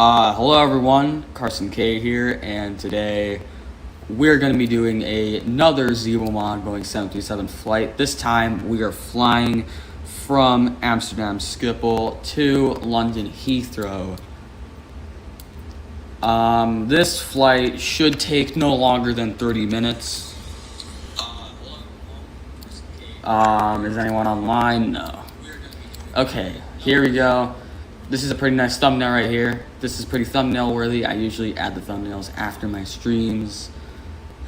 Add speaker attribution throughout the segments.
Speaker 1: Hello everyone, Carson K here, and today we're going to be doing another Zeewelman Boeing 737 flight. This time we are flying from Amsterdam Schiphol to London Heathrow. This flight should take no longer than 30 minutes. Is anyone online? No. Okay, here we go. This is a pretty nice thumbnail right here. This is pretty thumbnail worthy. I usually add the thumbnails after my streams.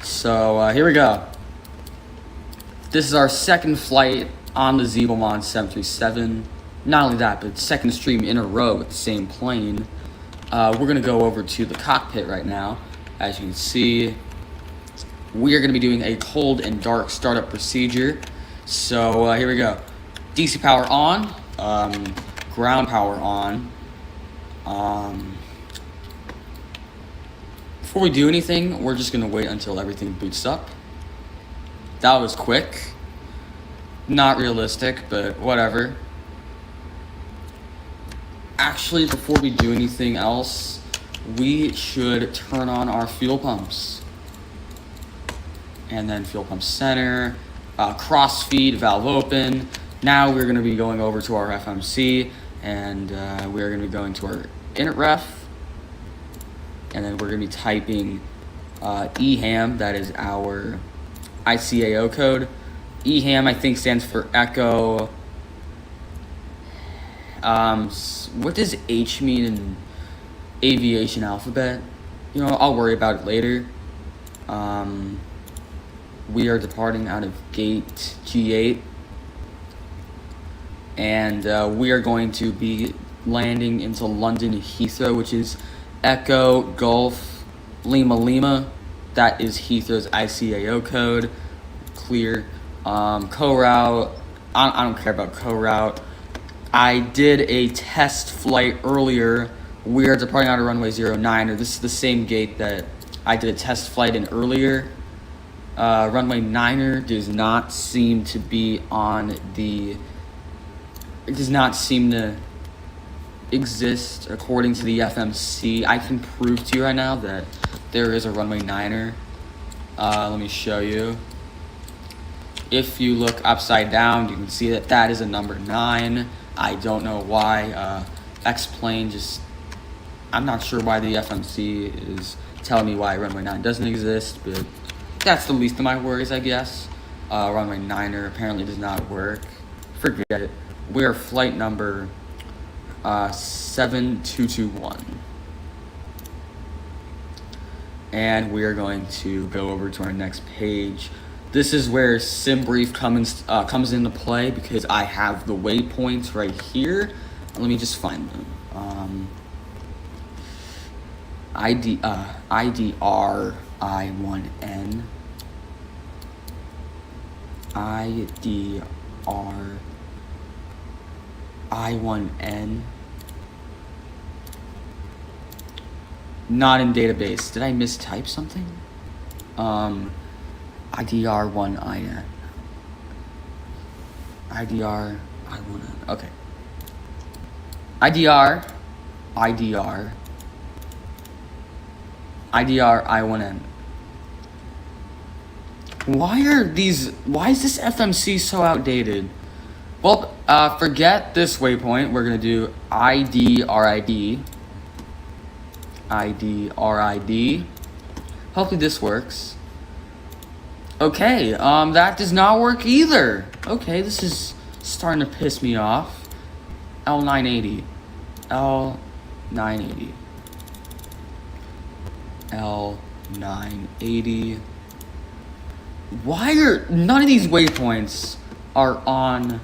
Speaker 1: So here we go. This is our second flight on the Zeewelman 737. Not only that, but second stream in a row with the same plane. We're going to go over to the cockpit right now. As you can see, we are going to be doing a cold and dark startup procedure. So here we go. DC power on. Ground power on. Before we do anything, we're just gonna wait until everything boots up. That was quick. Not realistic, but whatever. Actually, before we do anything else, we should turn on our fuel pumps. And then fuel pump center, cross feed, valve open. Now we're going to be going over to our FMC, and we're going to be going to our init ref, and then we're going to be typing EHAM, that is our ICAO code. EHAM, I think, stands for Echo. What does H mean in aviation alphabet? You know, I'll worry about it later. We are departing out of gate G8. And we are going to be landing into London Heathrow, which is Echo Golf Lima Lima. That is Heathrow's ICAO code. Clear. Co-route. I don't care about co-route. I did a test flight earlier. We are departing out of runway 09. Or this is the same gate that I did a test flight in earlier. Runway 9er does not seem to be on the... It does not seem to exist according to the FMC. I can prove to you right now that there is a runway 9er. Let me show you. If you look upside down, you can see that that is a number 9. I don't know why. X-plane just... I'm not sure why the FMC is telling me why runway 9 doesn't exist, but that's the least of my worries, I guess. Runway 9er apparently does not work. Forget it. We are flight number 7221. And we are going to go over to our next page. This is where SimBrief comes into play because I have the waypoints right here. Let me just find them. IDR I1N. IDR I1N. Not in database. Did I mistype something? IDR1IN. IDR I1N. Okay. IDR I1N. Why is this FMC so outdated? Well, forget this waypoint. We're going to do IDRID. IDRID. Hopefully this works. Okay, that does not work either. Okay, this is starting to piss me off. L980. L980. L980. Why are none of these waypoints are on...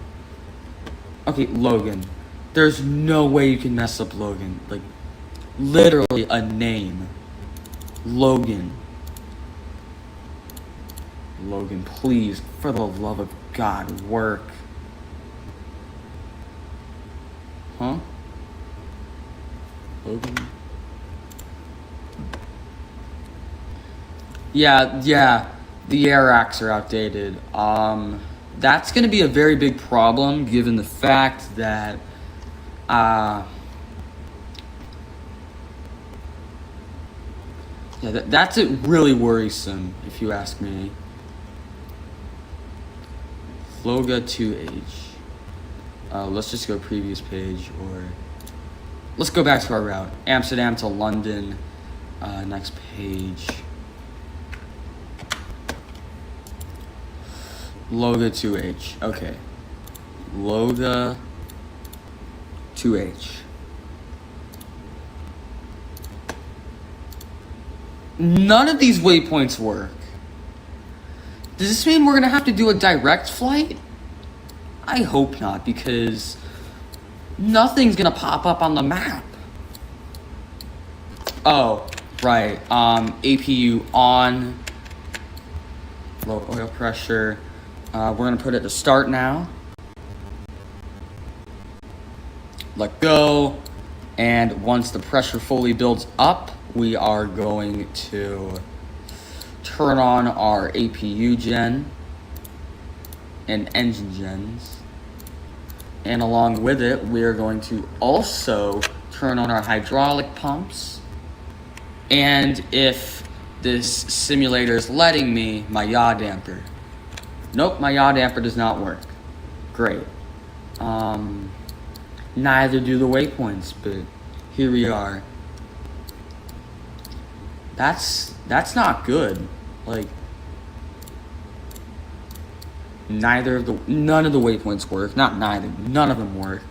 Speaker 1: Okay, Logan. There's no way you can mess up Logan. Like, literally a name. Logan. Logan, please, for the love of God, work. Huh? Logan? Yeah, the air racks are outdated. That's going to be a very big problem given the fact that Yeah, that's it. Really worrisome, if you ask me. Loga 2H. Let's just go previous page, or let's go back to our route. Amsterdam to London. Next page. Loga 2H. Okay. Loga 2H. None of these waypoints work. Does this mean we're gonna have to do a direct flight? I hope not, because nothing's gonna pop up on the map. Oh, right. APU on. Low oil pressure. We're gonna put it to start now. Let go. And once the pressure fully builds up, we are going to turn on our APU gen and engine gens. And along with it, we are going to also turn on our hydraulic pumps. And if this simulator is letting me, my yaw damper. Nope, my yaw damper does not work. Great. Neither do the waypoints, but here we are. That's not good. Like, none of the waypoints work. Not neither. None of them work.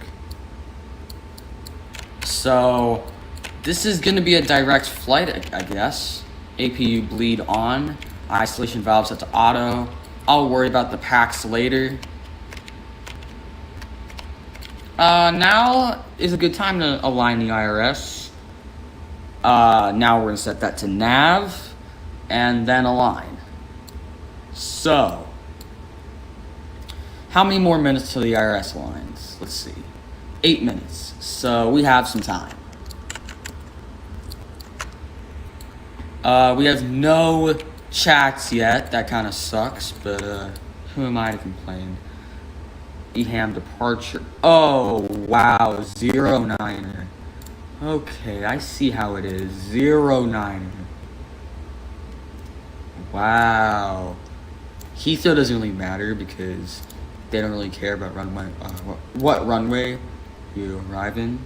Speaker 1: So this is gonna be a direct flight, I guess. APU bleed on. Isolation valve set to auto. I'll worry about the packs later. Now is a good time to align the IRS. Now we're gonna set that to nav and then align. So, how many more minutes till the IRS aligns? Let's see. 8 minutes. So we have some time. We have no chats yet. That kind of sucks, but who am I to complain? EHAM departure. Oh, wow. 09er. Okay, I see how it is. 09er. Wow. Heathrow doesn't really matter because they don't really care about runway. What runway you arrive in.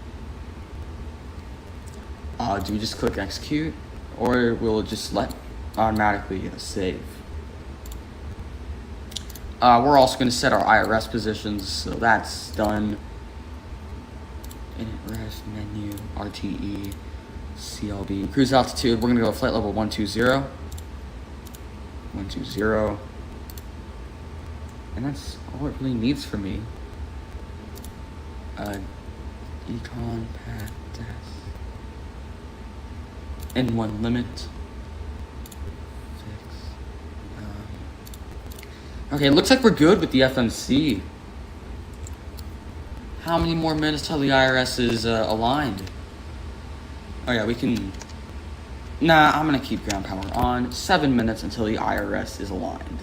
Speaker 1: Do we just click execute, or will it just let automatically save? We're also going to set our IRS positions, so that's done. Init rest menu, RTE, CLB, cruise altitude. We're going to go flight level 120. 120. And that's all it really needs for me. Econ path test. N1 limit. Okay, it looks like we're good with the FMC. How many more minutes till the IRS is aligned? Oh yeah, we can... Nah, I'm gonna keep ground power on. 7 minutes until the IRS is aligned.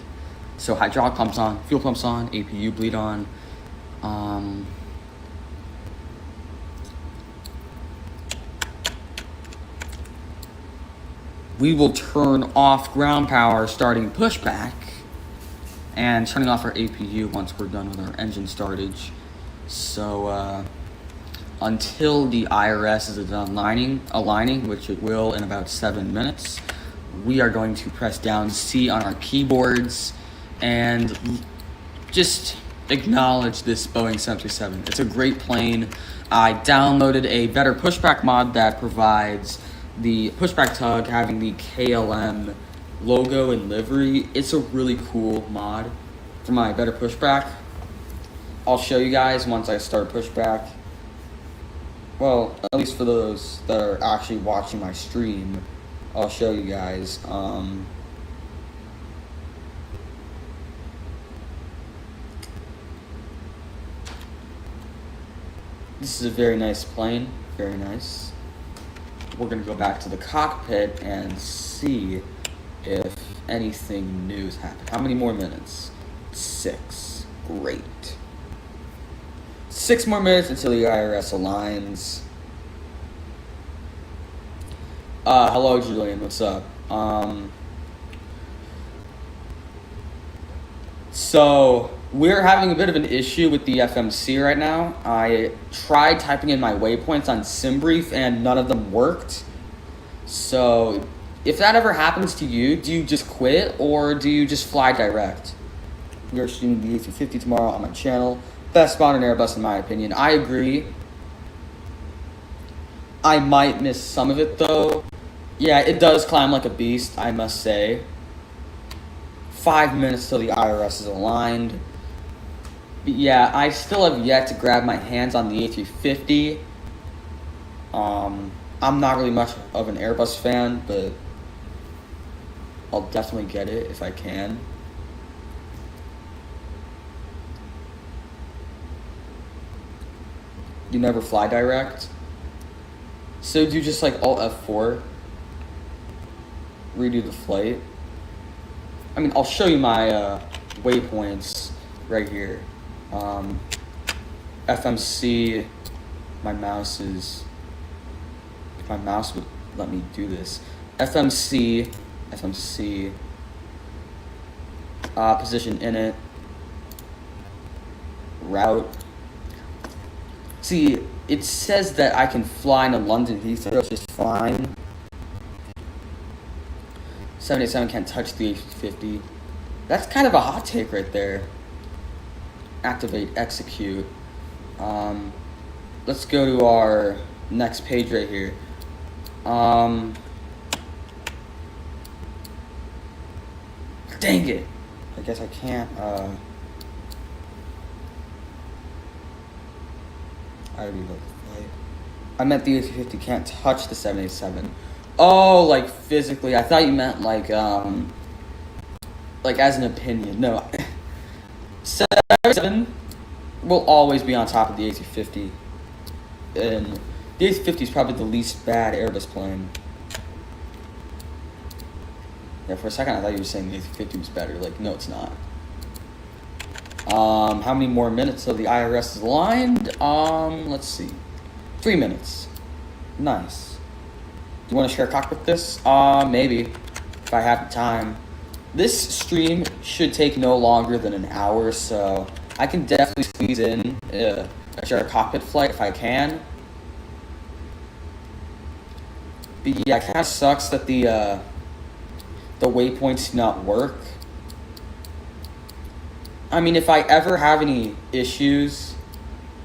Speaker 1: So hydraulic pumps on, fuel pumps on, APU bleed on. We will turn off ground power starting pushback and turning off our APU once we're done with our engine startage. So until the IRS is done aligning, which it will in about 7 minutes, we are going to press down C on our keyboards and just acknowledge this Boeing 737. It's a great plane. I downloaded a better pushback mod that provides the pushback tug having the KLM logo and livery. It's a really cool mod for my better pushback. I'll show you guys once I start pushback. Well, at least for those that are actually watching my stream, I'll show you guys. This is a very nice plane, very nice. We're gonna go back to the cockpit and see if anything new has happened. How many more minutes? 6. Great. 6 more minutes until the IRS aligns. Hello, Julian. What's up? So we're having a bit of an issue with the FMC right now. I tried typing in my waypoints on SimBrief and none of them worked. So if that ever happens to you, do you just quit or do you just fly direct? We are streaming the A350 tomorrow on my channel. Best modern Airbus in my opinion. I agree. I might miss some of it though. Yeah, it does climb like a beast, I must say. 5 minutes till the IRS is aligned. But yeah, I still have yet to grab my hands on the A350. I'm not really much of an Airbus fan, but I'll definitely get it if I can. You never fly direct? So do you just like Alt F4? Redo the flight? I mean, I'll show you my waypoints right here. FMC, my mouse would let me do this. FMC, position in it, route. See, it says that I can fly into London Heathrow just fine. 787 can't touch the A350. That's kind of a hot take right there. Activate, execute. Let's go to our next page right here. Dang it. I guess I can't, I already looked at the flight. I meant the A350 can't touch the 787. Oh, like physically. I thought you meant like as an opinion. No. 7 will always be on top of the A350. And the A350 is probably the least bad Airbus plane. Yeah, for a second I thought you were saying the A350 was better. Like, no, it's not. How many more minutes till the IRS is aligned? Let's see. 3 minutes. Nice. Do you want to share a cockpit this? Maybe, if I have the time. This stream should take no longer than an hour, so I can definitely squeeze in a share a cockpit flight if I can. But yeah, it kind of sucks that the waypoints do not work. I mean, if I ever have any issues,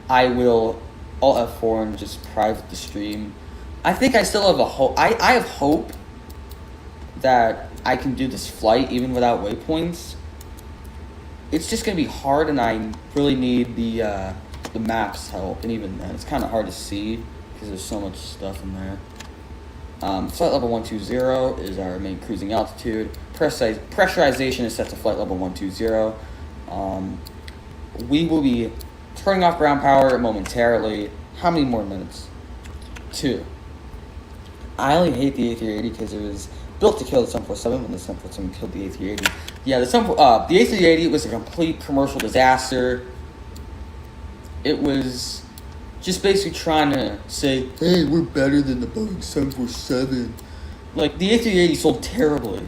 Speaker 1: I will Alt F4 and just private the stream. I think I still have a hope. I have hope that I can do this flight even without waypoints. It's just gonna be hard, and I really need the maps help. And even then, it's kind of hard to see because there's so much stuff in there. Flight level 120 is our main cruising altitude. Pressurization is set to flight level 120. We will be turning off ground power momentarily. How many more minutes? 2. I only hate the A380 because it was built to kill the 747 when the 747 killed the A380. Yeah, the A380 was a complete commercial disaster. It was just basically trying to say, hey, we're better than the Boeing 747. Like, the A380 sold terribly.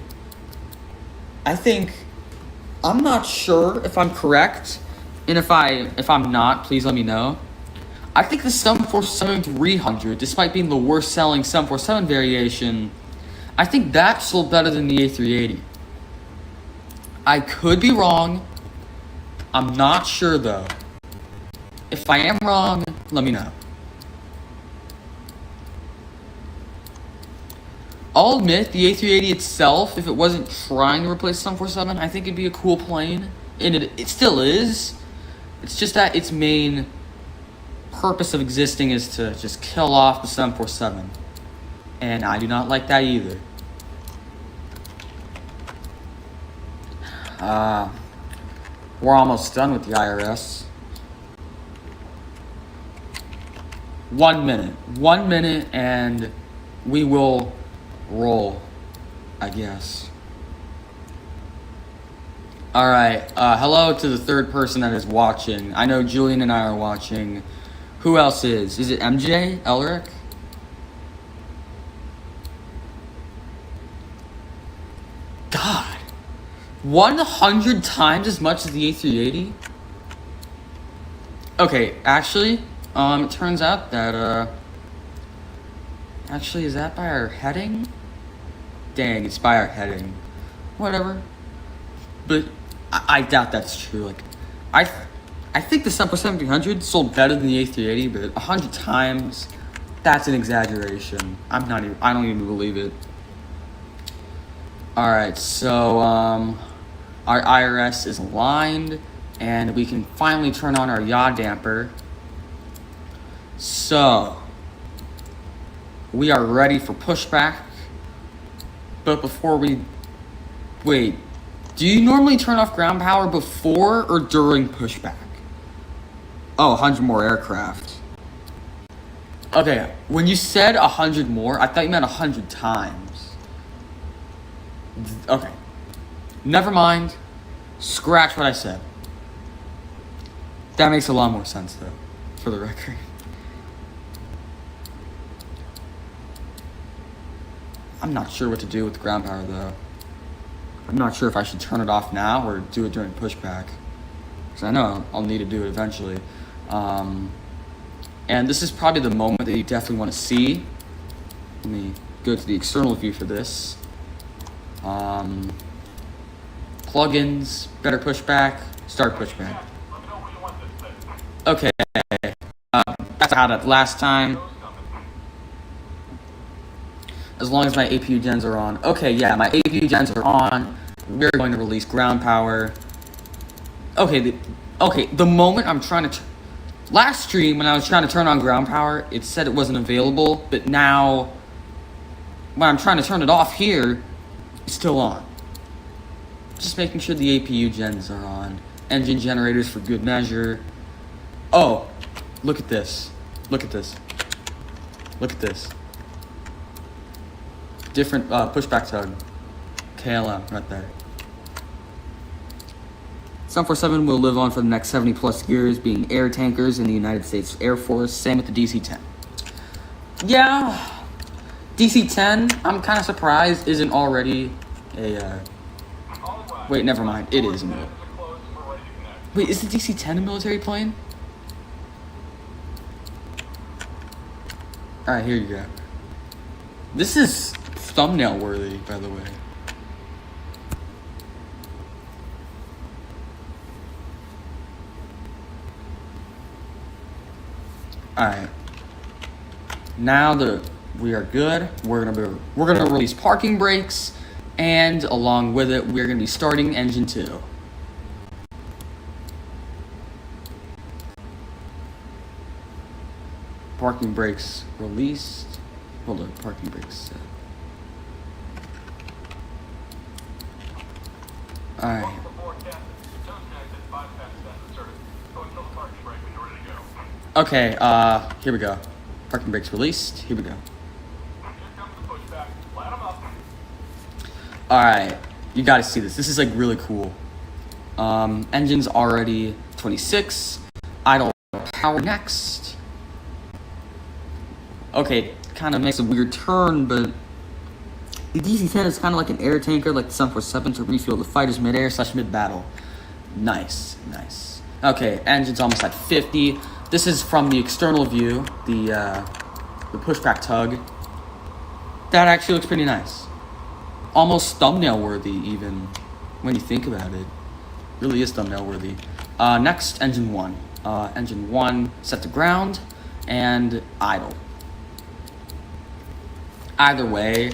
Speaker 1: I'm not sure if I'm correct, and if I'm not, please let me know. I think the 747-300, despite being the worst selling 747 variation, I think that sold better than the A380. I could be wrong. I'm not sure though. If I am wrong, let me know. I'll admit, the A380 itself, if it wasn't trying to replace the 747, I think it'd be a cool plane. And it still is. It's just that its main purpose of existing is to just kill off the 747. And I do not like that either. We're almost done with the IRS. 1 minute. 1 minute and we will roll, I guess. Alright, hello to the third person that is watching. I know Julian and I are watching. Who else is? Is it MJ? Elric? 100 times as much as the A380? Okay, actually, it turns out that, actually, is that by our heading? Dang, it's by our heading. Whatever. But I doubt that's true. Like, I think the 737-800 sold better than the A380, but 100 times, that's an exaggeration. I don't even believe it. Alright, so, our IRS is aligned, and we can finally turn on our yaw damper. So, we are ready for pushback. But before we... Wait, do you normally turn off ground power before or during pushback? Oh, 100 more aircraft. Okay, when you said 100 more, I thought you meant 100 times. Okay. Never mind. Scratch what I said. That makes a lot more sense, though, for the record. I'm not sure what to do with ground power, though. I'm not sure if I should turn it off now or do it during pushback. Because I know I'll need to do it eventually. And this is probably the moment that you definitely want to see. Let me go to the external view for this. Plugins, better pushback, start pushback. Okay, that's how that last time. As long as my APU gens are on. Okay, yeah, my APU gens are on. We're going to release ground power. Okay, the moment I'm trying to... Last stream, when I was trying to turn on ground power, it said it wasn't available, but now, when I'm trying to turn it off here, it's still on. Just making sure the APU gens are on. Engine generators for good measure. Oh, look at this. Look at this. Look at this. Different pushback tug. KLM right there. 747 will live on for the next 70 plus years, being air tankers in the United States Air Force. Same with the DC-10. Yeah, DC-10, I'm kind of surprised isn't already a... Wait, never mind. It is a military. Wait, is the DC-10 a military plane? Alright, here you go. This is thumbnail worthy, by the way. Alright. Now that we are good, we're gonna release parking brakes, and along with it, we're gonna be starting engine 2. Parking brakes released. Hold on, parking brakes set. Alright. Okay, here we go. Parking brakes released. Here we go. Alright, you gotta see this. This is like really cool. Engine's already 26. Idle power next. Okay, kind of makes a weird turn, but the DC-10 is kind of like an air tanker, like the 747 to refuel the fighters mid-air / mid-battle. Nice, nice. Okay, engine's almost at 50. This is from the external view, the pushback tug. That actually looks pretty nice. Almost thumbnail worthy, even when you think about it. Really is thumbnail worthy. Next, engine 1. Engine 1 set to ground and idle. Either way,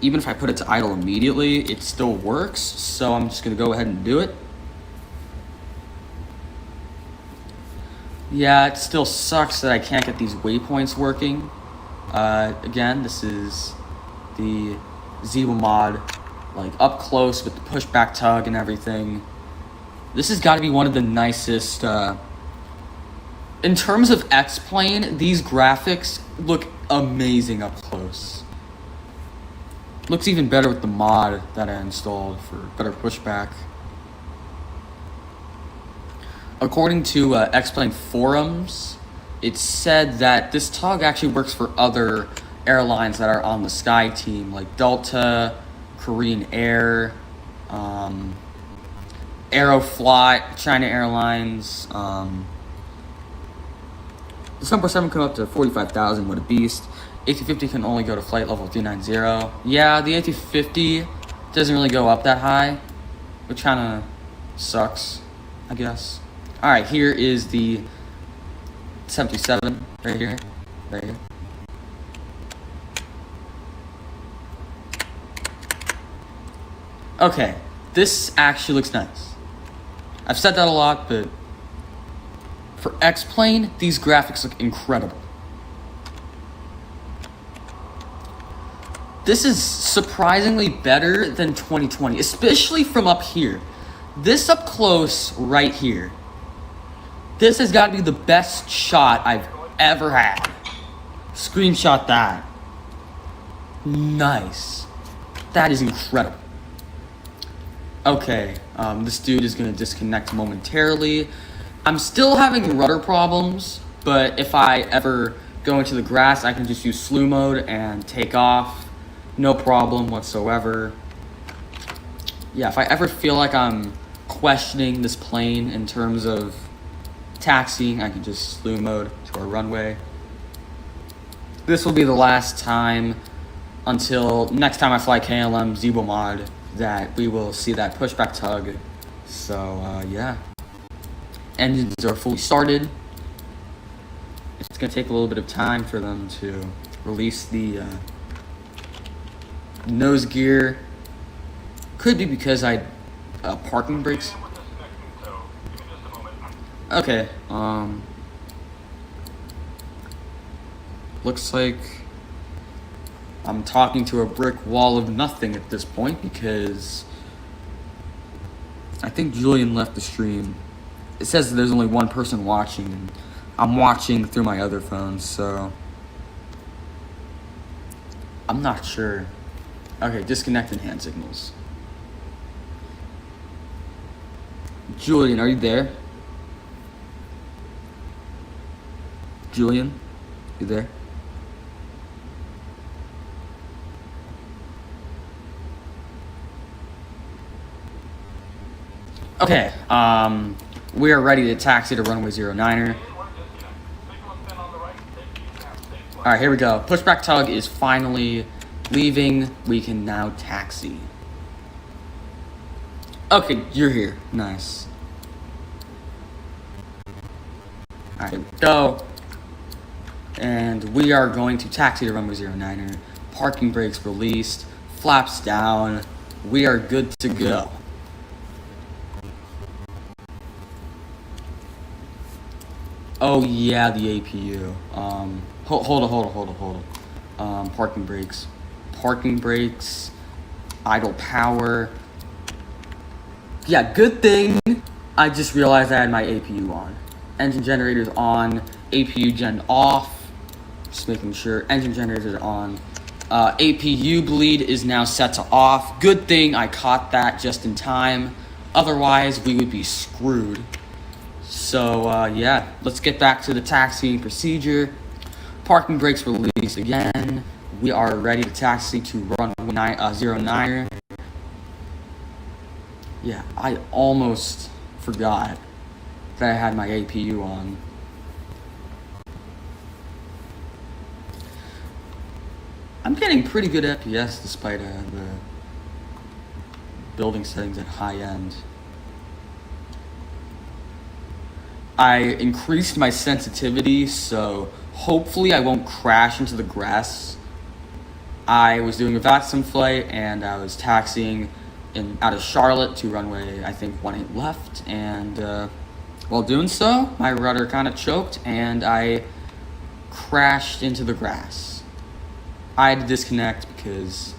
Speaker 1: even if I put it to idle immediately, it still works. So I'm just gonna go ahead and do it. Yeah, it still sucks that I can't get these waypoints working. Again, this is the Zebra mod, like up close with the pushback tug and everything. This has got to be one of the nicest. In terms of X-Plane, these graphics look amazing up close. Looks even better with the mod that I installed for better pushback. According to X-Plane forums, it said that this tug actually works for other airlines that are on the Sky team, like Delta, Korean Air, Aeroflot, China Airlines. The 747 come up to 45,000. What a beast. A350 can only go to flight level 390. Yeah, the A350 doesn't really go up that high, which kind of sucks, I guess. All right, here is the 737 right here. Okay, this actually looks nice. I've said that a lot, but for X-Plane, these graphics look incredible. This is surprisingly better than 2020, especially from up here. This up close right here. This has got to be the best shot I've ever had. Screenshot that. Nice. That is incredible. Okay, this dude is going to disconnect momentarily. I'm still having rudder problems, but if I ever go into the grass, I can just use slew mode and take off. No problem whatsoever. Yeah, if I ever feel like I'm questioning this plane in terms of taxiing, I can just slew mode to our runway. This will be the last time until next time I fly KLM Zebo mod that we will see that pushback tug. So yeah, engines are fully started. It's gonna take a little bit of time for them to release the nose gear. Could be because I parking brakes. Okay, looks like I'm talking to a brick wall of nothing at this point because I think Julian left the stream. It says that there's only one person watching, and I'm watching through my other phone, so I'm not sure. Okay, disconnecting hand signals. Julian, are you there? Julian, you there? Okay, we are ready to taxi to runway 09er. Alright, here we go. Pushback tug is finally leaving. We can now taxi. Okay, you're here. Nice. Alright, here we go. And we are going to taxi to runway 09er. Parking brakes released. Flaps down. We are good to go. Oh yeah, the APU. Hold on. Parking brakes. Idle power. Yeah, good thing I just realized I had my APU on. Engine generators on. APU gen off. Just making sure. Engine generators are on. APU bleed is now set to off. Good thing I caught that just in time. Otherwise, we would be screwed. So, yeah, let's get back to the taxiing procedure. Parking brakes released again. We are ready to taxi to runway 09er. Yeah, I almost forgot that I had my APU on. I'm getting pretty good FPS despite the building settings at high end. I increased my sensitivity, so hopefully I won't crash into the grass. I was doing a VATSIM flight, and I was taxiing out of Charlotte to runway, I think, 18 left, and while doing so, my rudder kind of choked, and I crashed into the grass. I had to disconnect because...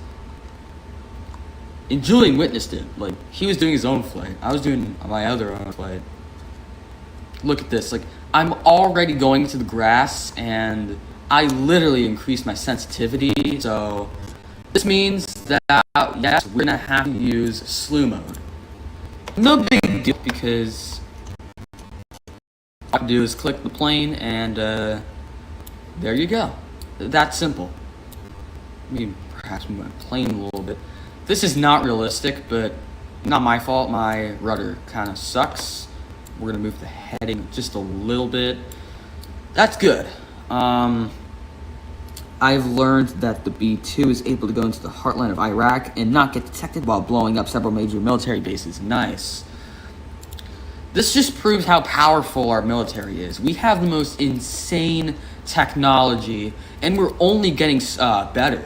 Speaker 1: And Julian witnessed it. Like, he was doing his own flight. I was doing my other own flight. Look at this, like, I'm already going to the grass, and I literally increased my sensitivity, so this means that, yes, we're gonna have to use slew mode. No big deal, because all I can do is click the plane, and there you go. That's simple. Let me perhaps move my plane a little bit. This is not realistic, but not my fault. My rudder kind of sucks. We're gonna move the heading just a little bit. That's good. I've learned that the B-2 is able to go into the heartland of Iraq and not get detected while blowing up several major military bases. Nice. This just proves how powerful our military is. We have the most insane technology, and we're only getting better.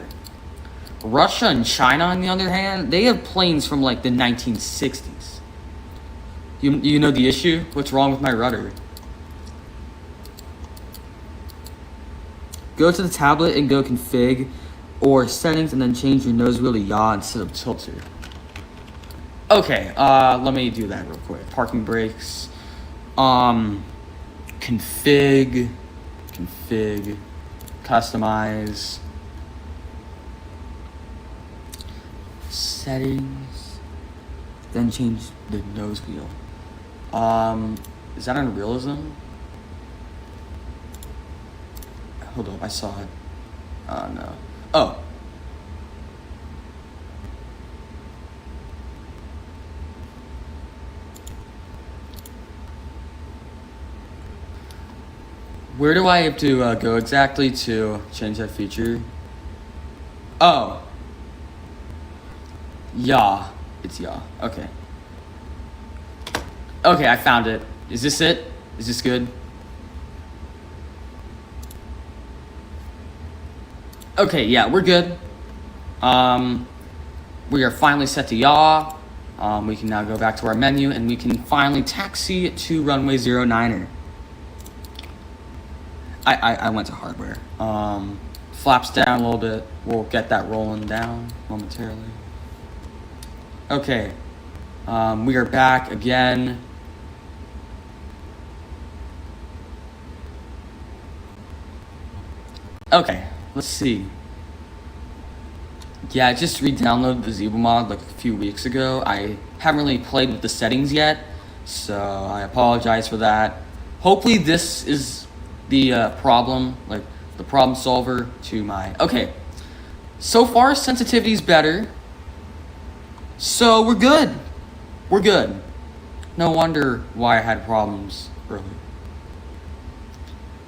Speaker 1: Russia and China, on the other hand, they have planes from like the 1960s. You know the issue? What's wrong with my rudder? Go to the tablet and go config or settings and then change your nose wheel to yaw instead of tilter. Okay, let me do that real quick. Parking brakes. Config, customize, settings, then change the nose wheel. Is that on realism? Hold up, I saw it. No. Oh. Where do I have to go exactly to change that feature? Oh. Yeah. It's yeah. Okay. Okay, I found it. Is this it? Is this good? Okay, yeah, we're good. We are finally set to yaw. We can now go back to our menu and we can finally taxi to runway 09er. I went to hardware. Flaps down a little bit. We'll get that rolling down momentarily. Okay. We are back again. Okay, let's see. Yeah, I just re-downloaded the Zebo mod like a few weeks ago. I haven't really played with the settings yet, so I apologize for that. Hopefully this is the problem, like the problem solver to my... Okay, so far sensitivity's better, so we're good. We're good. No wonder why I had problems earlier.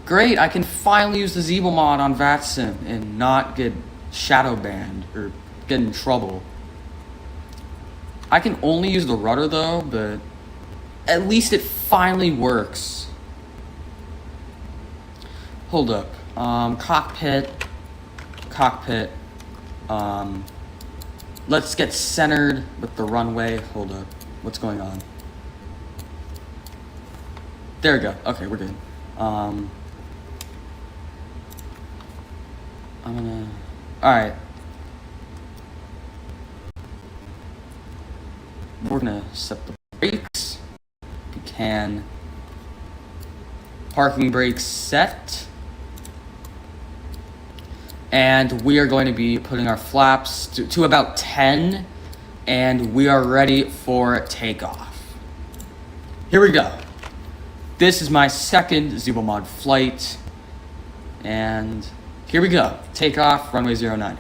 Speaker 1: Great, I can finally use the Zebo mod on VATSIM and not get shadow banned or get in trouble. I can only use the rudder though, but at least it finally works. Hold up. Cockpit. Let's get centered with the runway. Hold up. What's going on? There we go. Okay, we're good. Alright. We're gonna set the brakes. We can. Parking brakes set. And we are going to be putting our flaps to about 10. And we are ready for takeoff. Here we go. This is my second Zebo mod flight. And here we go. Takeoff, runway 09.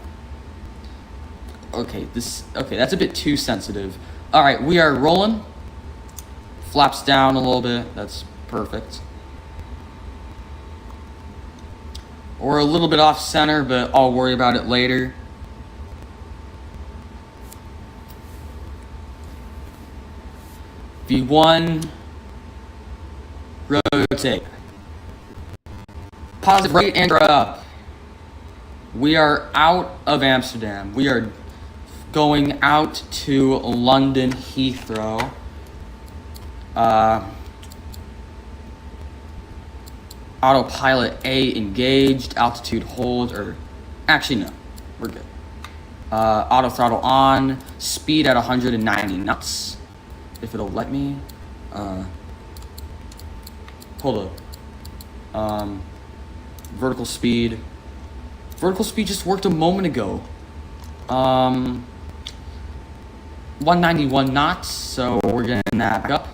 Speaker 1: Okay, that's a bit too sensitive. All right, we are rolling. Flaps down a little bit. That's perfect. We're a little bit off center, but I'll worry about it later. V1. Rotate. Positive right and up. We are out of Amsterdam. We are going out to London Heathrow. Autopilot A engaged, altitude hold, or actually no, we're good. Auto throttle on, speed at 190 knots, if it'll let me. Hold up. Vertical speed. Vertical speed just worked a moment ago. 191 knots, so we're getting that back up.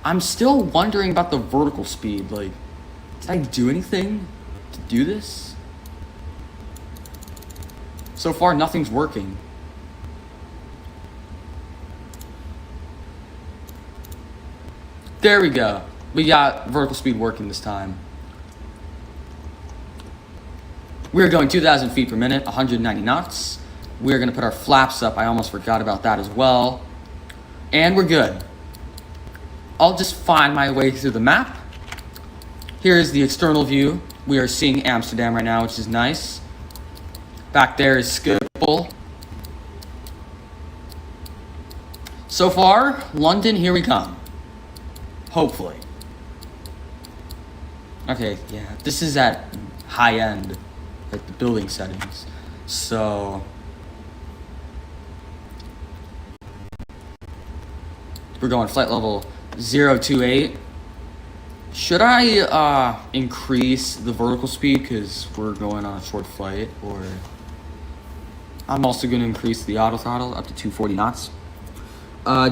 Speaker 1: I'm still wondering about the vertical speed. Like, did I do anything to do this? So far, nothing's working. There we go. We got vertical speed working this time. We're going 2,000 feet per minute, 190 knots. We're going to put our flaps up. I almost forgot about that as well. And we're good. I'll just find my way through the map. Here's the external view. We are seeing Amsterdam right now, which is nice. Back there is Schiphol. So far, London, here we come. Hopefully. Okay, yeah, this is at high end, like the building settings. So we're going flight level 028. Should I increase the vertical speed because we're going on a short flight, or I'm also going to increase the auto throttle up to 240 knots.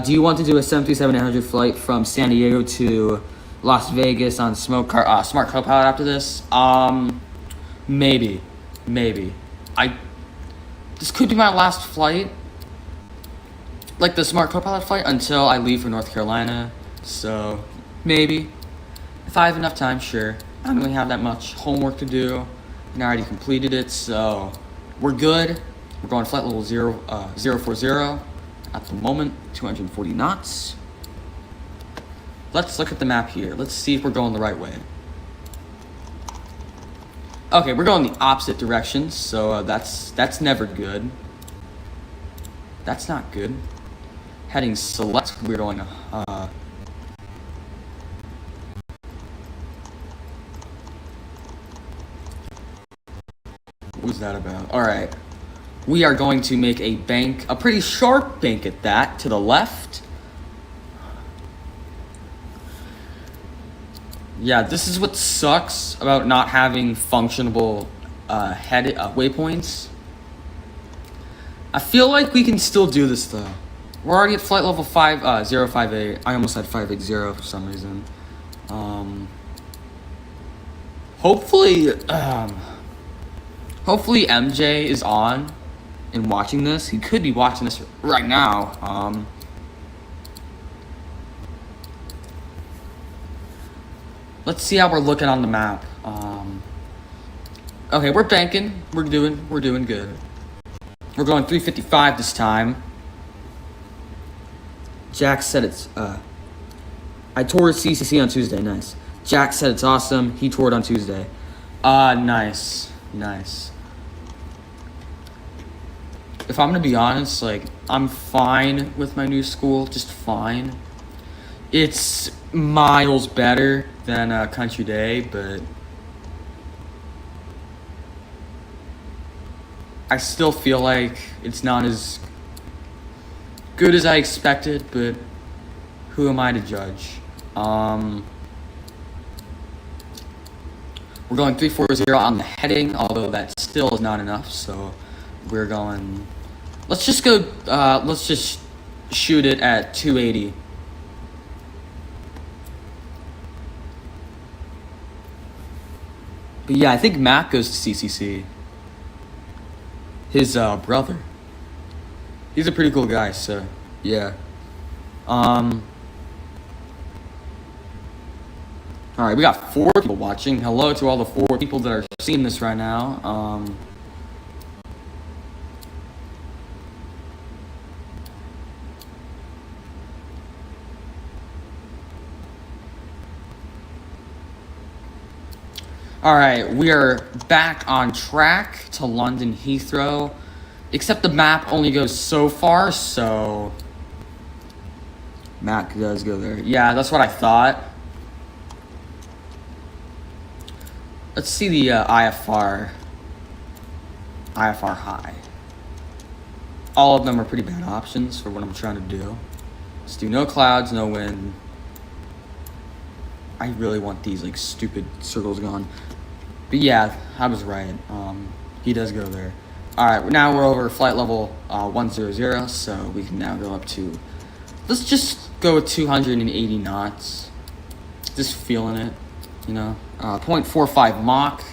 Speaker 1: Do you want to do a 737-800 flight from San Diego to Las Vegas on Smart Copilot after this? Maybe. This could be my last flight, like the Smart Copilot flight, until I leave for North Carolina. So maybe, if I have enough time, sure. I don't really have that much homework to do, and I already completed it, so we're good. We're going flight level 040 at the moment, 240 knots. Let's look at the map here. Let's see if we're going the right way. Okay, we're going the opposite direction, so that's never good. That's not good. Heading select, we're going what was that about? All right. We are going to make a bank, a pretty sharp bank at that, to the left. Yeah, this is what sucks about not having functionable waypoints. I feel like we can still do this though. We're already at flight level 058. I almost had 580 for some reason. Hopefully MJ is on and watching this. He could be watching this right now. Let's see how we're looking on the map. Okay, we're banking. We're doing good. We're going 355 this time. Jack said it's I toured CCC on Tuesday. Nice. Jack said it's awesome. He toured on Tuesday. Nice. If I'm gonna be honest, like, I'm fine with my new school, just fine. It's miles better than Country Day, but I still feel like it's not as good as I expected, but who am I to judge? We're going 340 on the heading, although that still is not enough, so we're going... Let's just shoot it at 280. But yeah, I think Matt goes to CCC. His brother. He's a pretty cool guy, so yeah. Alright, we got 4 people watching. Hello to all the 4 people that are seeing this right now. Alright, we are back on track to London Heathrow, except the map only goes so far, so Matt does go there. Yeah, that's what I thought. Let's see the IFR high. All of them are pretty bad options for what I'm trying to do. Let's do no clouds, no wind. I really want these like stupid circles gone. But yeah, I was right. He does go there. Alright, now we're over flight level 100, so we can now go up to... Let's just go with 280 knots. Just feeling it, you know. 0.45 Mach.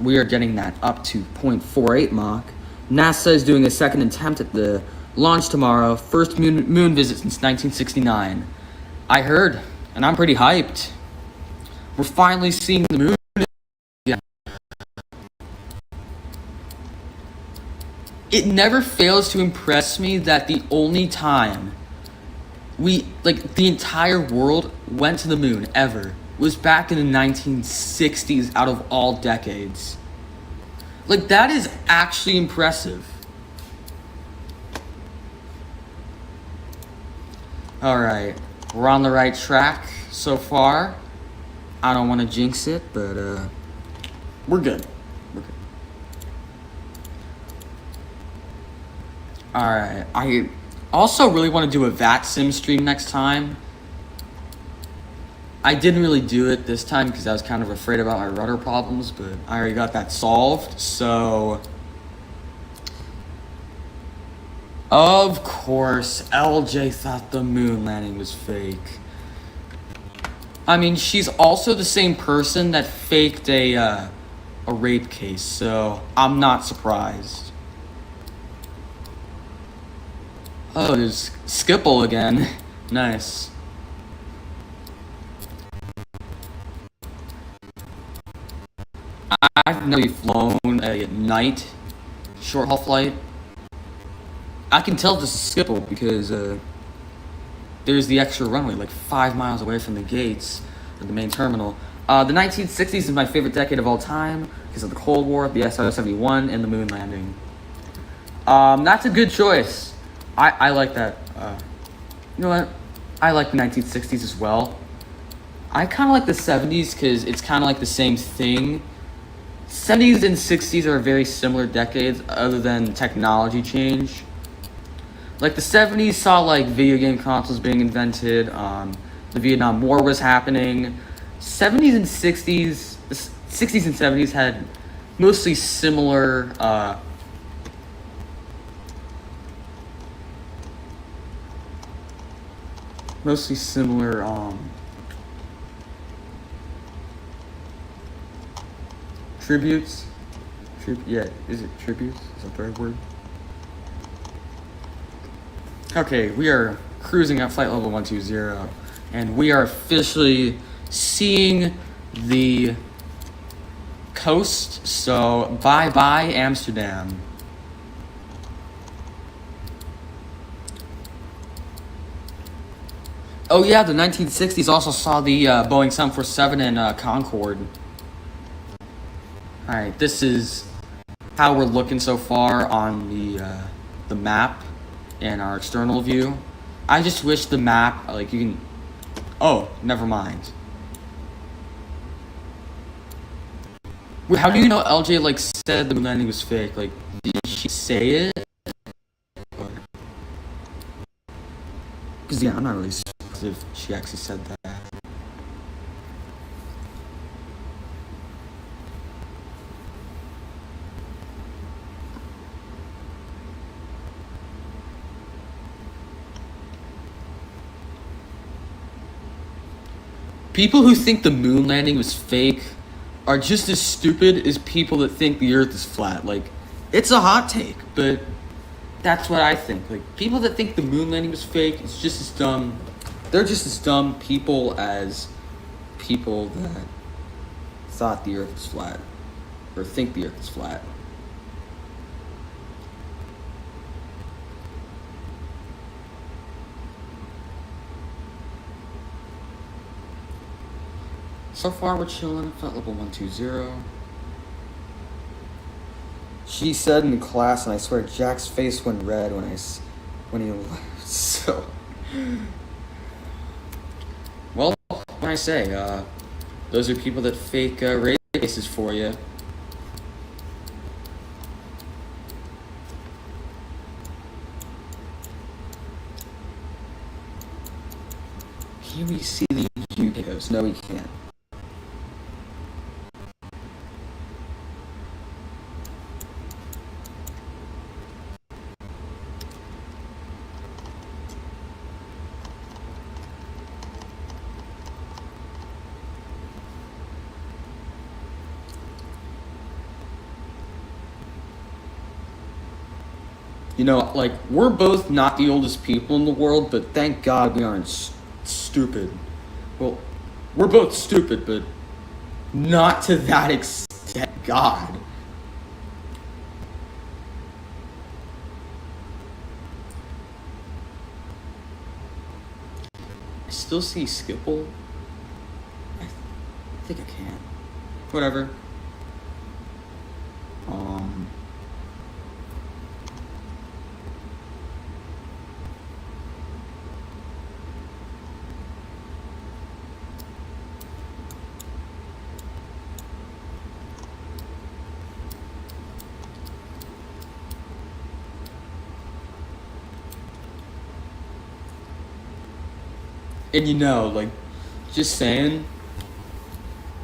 Speaker 1: We are getting that up to 0.48 Mach. NASA is doing a second attempt at the launch tomorrow. First moon visit since 1969. I heard, and I'm pretty hyped. We're finally seeing the moon again. It never fails to impress me that the only time the entire world went to the moon ever was back in the 1960s out of all decades. Like, that is actually impressive. Alright, we're on the right track so far. I don't want to jinx it, but we're good. We're good. Alright, I also really want to do a VAT sim stream next time. I didn't really do it this time because I was kind of afraid about my rudder problems, but I already got that solved, so... Of course, LJ thought the moon landing was fake. I mean, she's also the same person that faked a rape case, so I'm not surprised. Oh, there's Schiphol again. Nice. I've never flown a night short haul flight. I can tell this is Schiphol because there's the extra runway like 5 miles away from the gates of the main terminal. The 1960s is my favorite decade of all time because of the Cold War, the SR-71, and the moon landing. That's a good choice. I like that. You know what? I like the 1960s as well. I kind of like the 70s because it's kind of like the same thing. 70s and 60s are very similar decades other than technology change. Like the 70s saw like video game consoles being invented, the Vietnam War was happening. 70s and 60s, the 60s and 70s had mostly similar tributes. Yeah, is it tributes? Is that the right word? Okay, we are cruising at flight level 120, and we are officially seeing the coast, so bye-bye Amsterdam. Oh yeah, the 1960s also saw the Boeing 747 and Concorde. Alright, this is how we're looking so far on the map and our external view. I just wish the map, like you can... Oh, never mind. Wait, how do you know LJ like said the moon landing was fake? Like, did she say it? Because yeah, I'm not really sure if she actually said that. People who think the moon landing was fake are just as stupid as people that think the earth is flat. Like, it's a hot take, but that's what I think. Like, people that think the moon landing was fake, it's just as dumb. They're just as dumb people as people that thought the earth was flat or think the earth is flat. So far, we're chilling. Flight level 120. She said in class, and I swear Jack's face went red when he left. So, well, what can I say? Those are people that fake rape cases for you. Can we see the UK coast? No, we can't. You know, like, we're both not the oldest people in the world, but thank God we aren't stupid. Well, we're both stupid, but not to that extent. God. I still see Schiphol. I think I can. Whatever. And you know, like, just saying,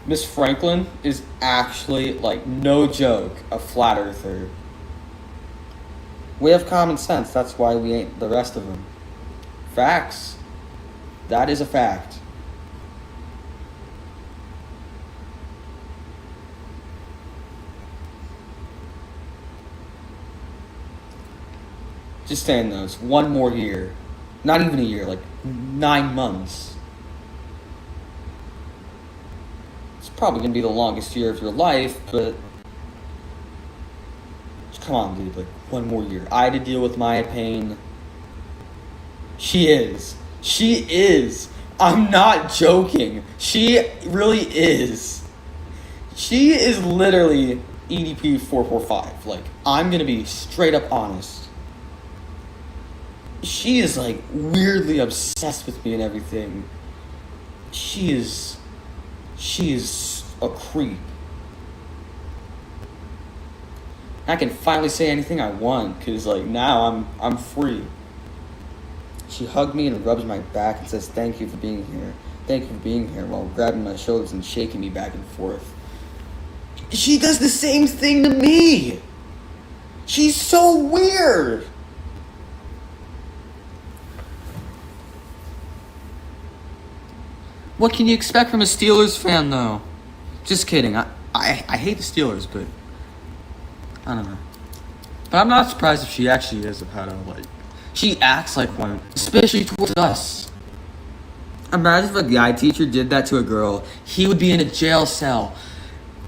Speaker 1: Miss Franklin is actually, like, no joke, a flat earther. We have common sense, that's why we ain't the rest of them. Facts. That is a fact. Just saying though, it's one more year. Not even a year, like 9 months. It's probably gonna be the longest year of your life, but come on, dude, like one more year. I had to deal with my pain. She is. She is. I'm not joking. She really is. She is literally EDP 445. Like, I'm gonna be straight up honest. She is like weirdly obsessed with me and everything. She is a creep. I can finally say anything I want because like now I'm free. She hugged me and rubs my back and says thank you for being here. Thank you for being here while grabbing my shoulders and shaking me back and forth. She does the same thing to me. She's so weird. What can you expect from a Steelers fan, though? Just kidding. I hate the Steelers, but I don't know. But I'm not surprised if she actually is a pedo. Like, she acts like one, especially towards us. Imagine if a guy teacher did that to a girl. He would be in a jail cell.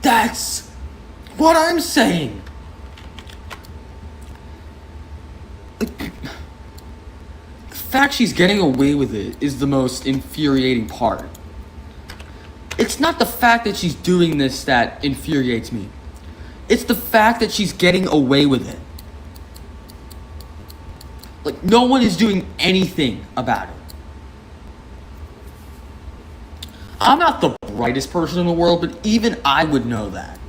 Speaker 1: That's what I'm saying. The fact she's getting away with it is the most infuriating part. It's not the fact that she's doing this that infuriates me. It's the fact that she's getting away with it. Like, no one is doing anything about it. I'm not the brightest person in the world, but even I would know that.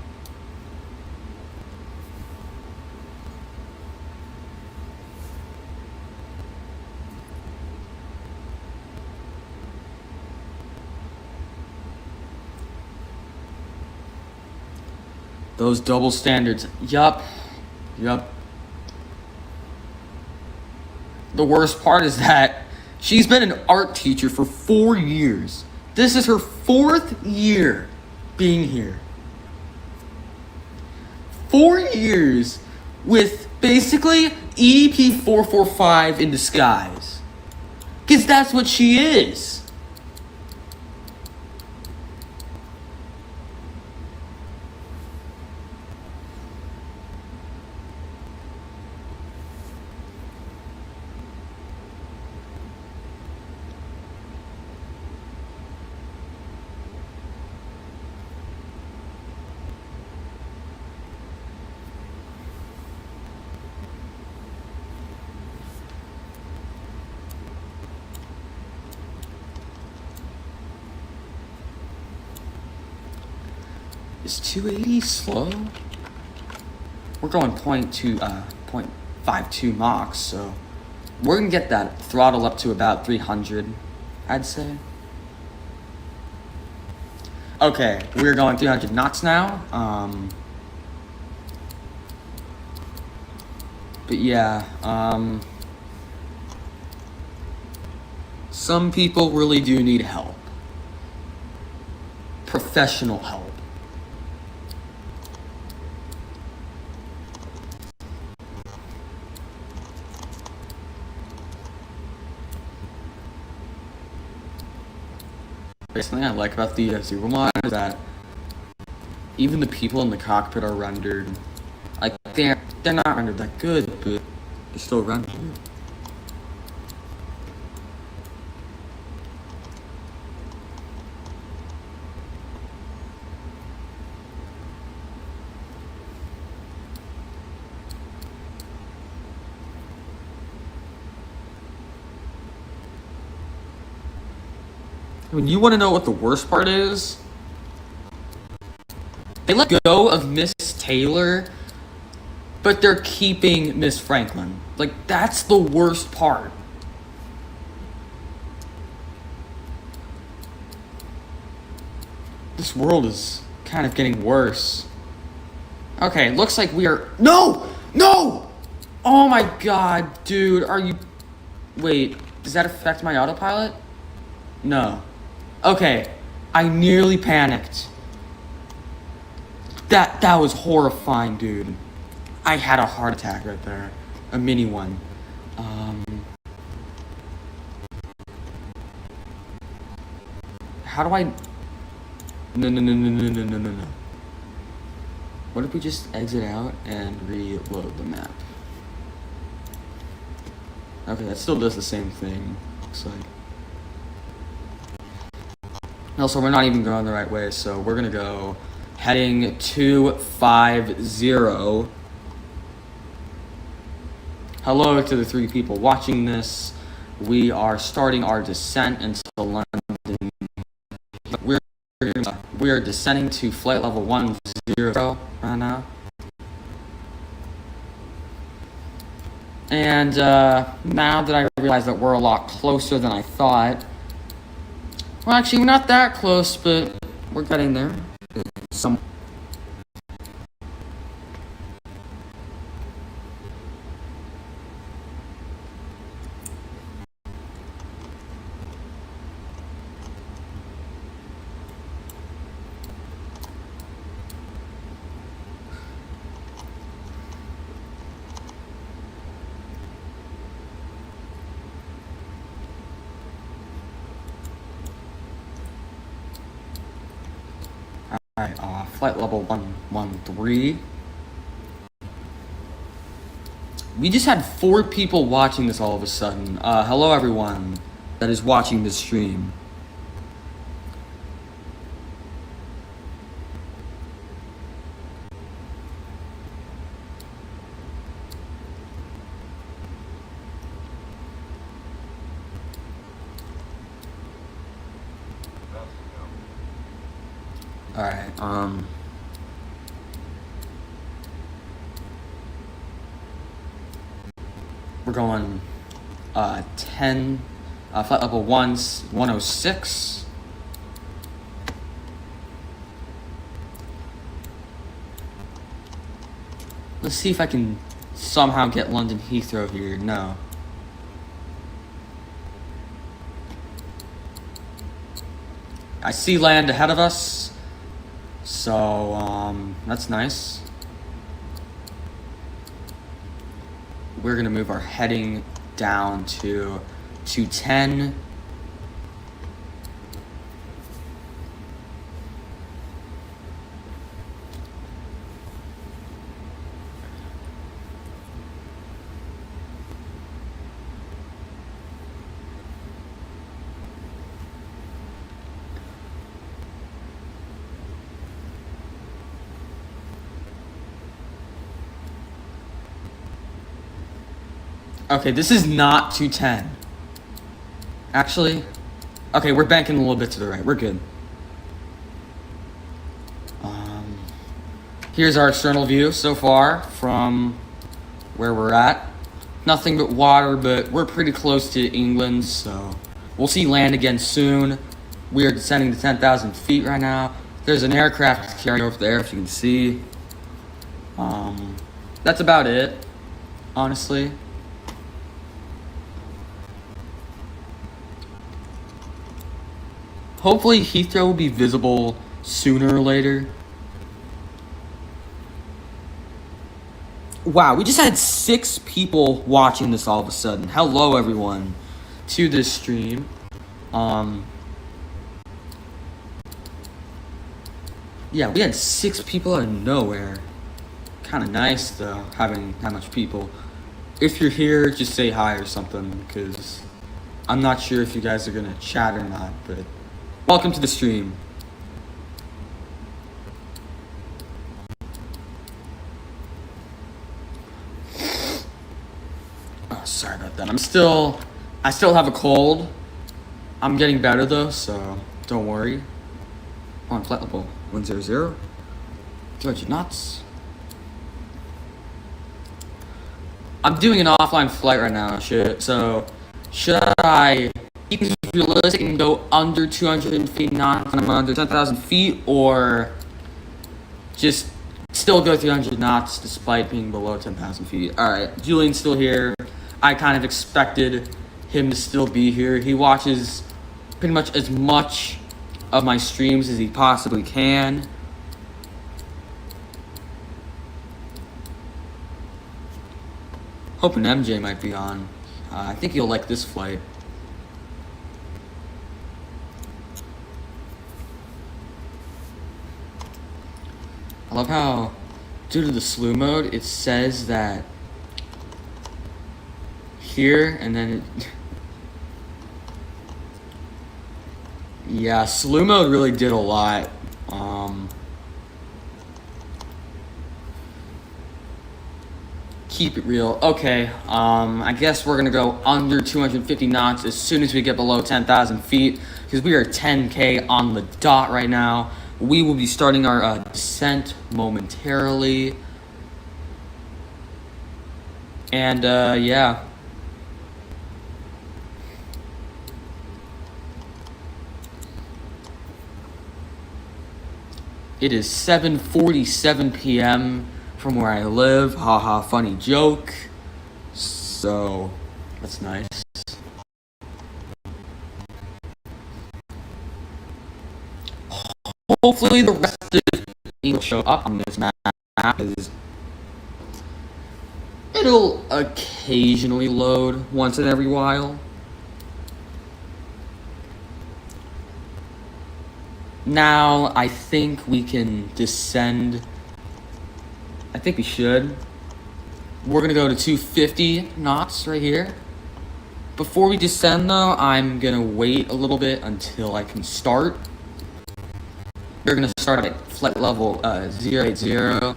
Speaker 1: Those double standards. Yup. The worst part is that she's been an art teacher for 4 years. This is her 4th year being here. 4 years with basically EDP 445 in disguise. Because that's what she is. Is 280 slow? We're going 0.52 Mach, so we're gonna get that throttle up to about 300, I'd say. Okay, we're going 300 knots now. But yeah, some people really do need help. Professional help. something I like about the Supermod is that even the people in the cockpit are rendered, like, they're not rendered that good, but they're still rendered. I mean, you want to know what the worst part is? They let go of Miss Taylor, but they're keeping Miss Franklin. Like, that's the worst part. This world is kind of getting worse. Okay, looks like we are... No! No! Oh my god, dude, are you... Wait, does that affect my autopilot? No. Okay, I nearly panicked. That was horrifying, dude. I had a heart attack right there. A mini one. How do I... No. What if we just exit out and reload the map? Okay, that still does the same thing, looks like. Also, we're not even going the right way, so we're gonna go heading 250. Hello to the 3 people watching this. We are starting our descent into London. We are descending to flight level 10 right now. And now that I realize that we're a lot closer than I thought. Well, actually, we're not that close, but we're getting there. Alright, flight level 113. We just had 4 people watching this all of a sudden. Hello everyone that is watching this stream. Alright, we're going, 10, flight level 106. Let's see if I can somehow get London Heathrow here. No. I see land ahead of us. So, that's nice. We're gonna move our heading down to 210. Okay, this is not 210. Actually, okay, we're banking a little bit to the right. We're good. Here's our external view so far from where we're at. Nothing but water, but we're pretty close to England, so we'll see land again soon. We are descending to 10,000 feet right now. There's an aircraft carrier over there, if you can see. That's about it, honestly. Hopefully Heathrow will be visible sooner or later. Wow, we just had 6 people watching this all of a sudden. Hello everyone to this stream. Yeah, we had 6 people out of nowhere. Kind of nice though, having that much people. If you're here, just say hi or something, because I'm not sure if you guys are gonna chat or not, but welcome to the stream. Oh, sorry about that. I still have a cold. I'm getting better though, so don't worry. On flight level 100, 200 knots. I'm doing an offline flight right now, so should I keep things realistic and go under 250 knots and I'm under 10,000 feet, or just still go 300 knots despite being below 10,000 feet? Alright, Julian's still here. I kind of expected him to still be here. He watches pretty much as much of my streams as he possibly can. Hoping MJ might be on. I think he'll like this flight. I love how, due to the slew mode, it says that here, and then it... Yeah, slew mode really did a lot. Keep it real. Okay, I guess we're gonna go under 250 knots as soon as we get below 10,000 feet, because we are 10K on the dot right now. We will be starting our descent momentarily. And yeah. It is 7:47 p.m. from where I live. Haha, funny joke. So, that's nice. Hopefully the rest of the will show up on this map. It'll occasionally load once in every while. Now, I think we can descend. I think we should. We're gonna go to 250 knots right here. Before we descend though, I'm gonna wait a little bit until I can start. We're gonna start at flight level 080.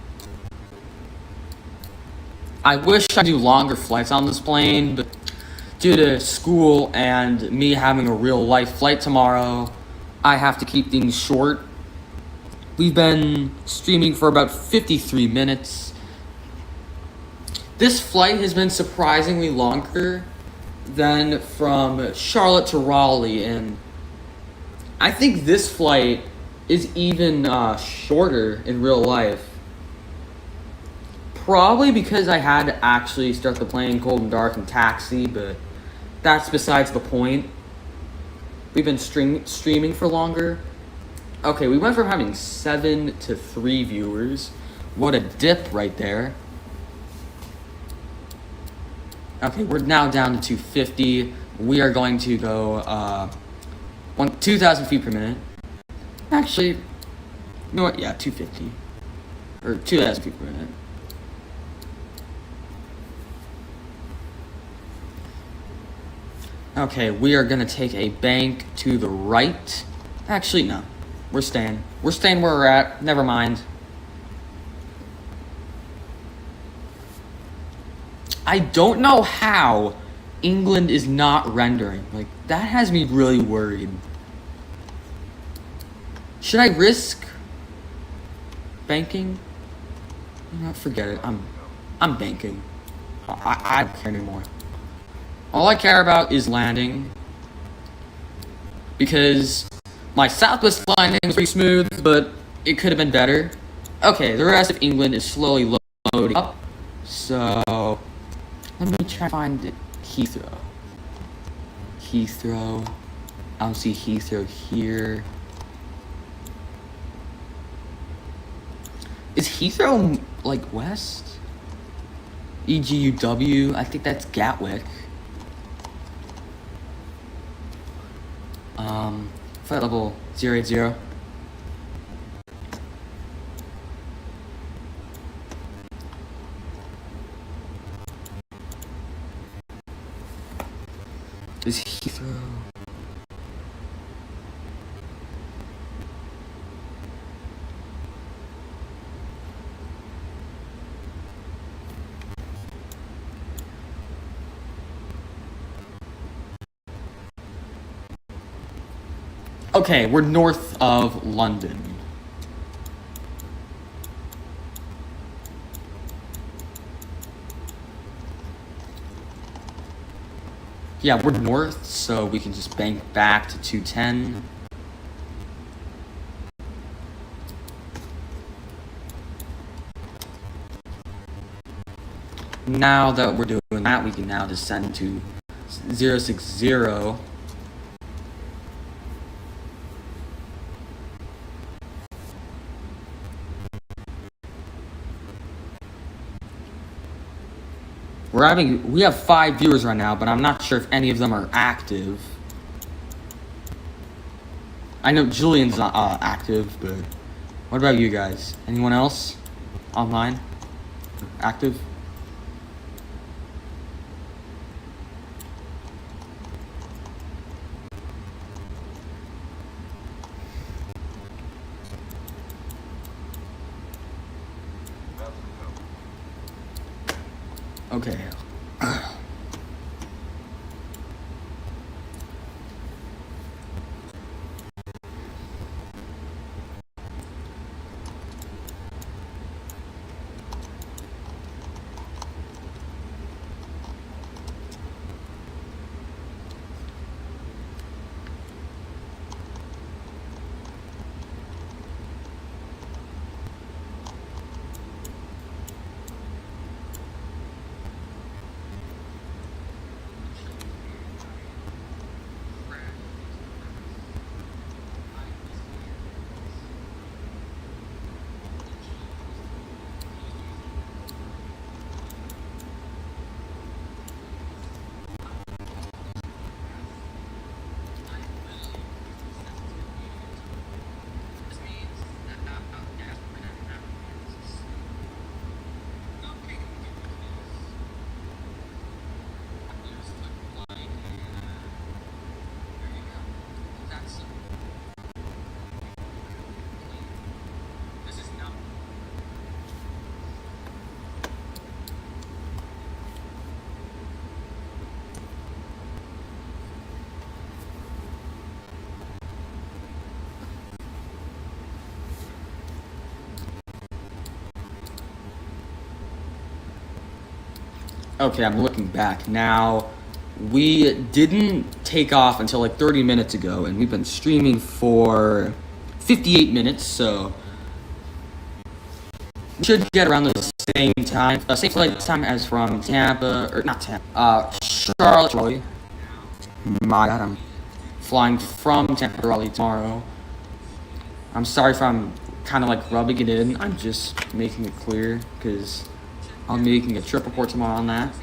Speaker 1: I wish I could do longer flights on this plane, but due to school and me having a real life flight tomorrow, I have to keep things short. We've been streaming for about 53 minutes. This flight has been surprisingly longer than from Charlotte to Raleigh, and I think this flight is even shorter in real life. Probably because I had to actually start the plane cold and dark and taxi, but that's besides the point. We've been streaming for longer. Okay, we went from having 7 to 3 viewers. What a dip right there. Okay, we're now down to 250. We are going to go 2,000 feet per minute. Actually, you know what? Yeah, 250. Or 2,000 feet per minute. Okay, we are gonna take a bank to the right. Actually, no. We're staying. We're staying where we're at. Never mind. I don't know how England is not rendering. Like, that has me really worried. Should I risk banking? You know, forget it. I'm banking. I don't care anymore. All I care about is landing, because my Southwest landing was pretty smooth, but it could have been better. Okay, the rest of England is slowly loading up, so let me try to find Heathrow. Heathrow. I don't see Heathrow here. Is Heathrow like west? EGUW. I think that's Gatwick. Flight level 080. Is Heathrow? Okay, we're north of London. Yeah, we're north, so we can just bank back to 210. Now that we're doing that, we can now descend to 060. We have 5 viewers right now, but I'm not sure if any of them are active. I know Julian's not active, but what about you guys? Anyone else online active? Okay. Okay, I'm looking back now. We didn't take off until like 30 minutes ago, and we've been streaming for 58 minutes, so we should get around the same time, same flight time as from Tampa, or not Tampa, Charlotte, Raleigh. My God, I'm flying from Tampa to Raleigh tomorrow. I'm sorry if I'm kind of like rubbing it in. I'm just making it clear because I'm making a trip report tomorrow on that.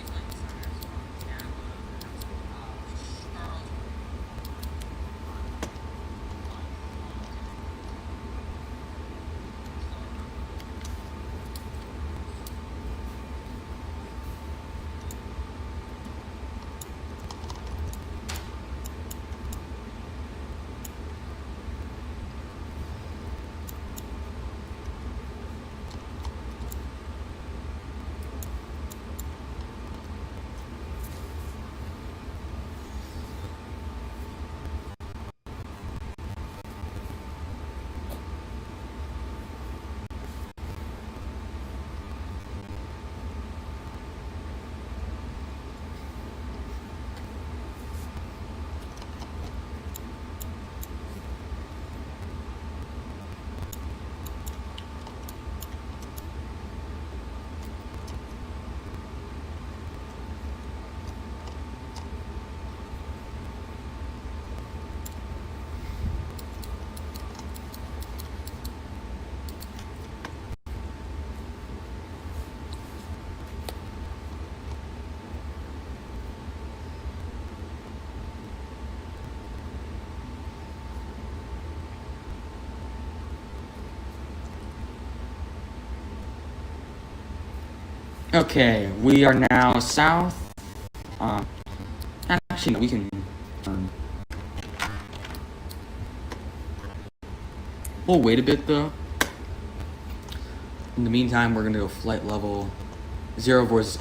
Speaker 1: Okay, we are now south. Actually, no, we can We'll wait a bit though. In the meantime, we're gonna go flight level 040.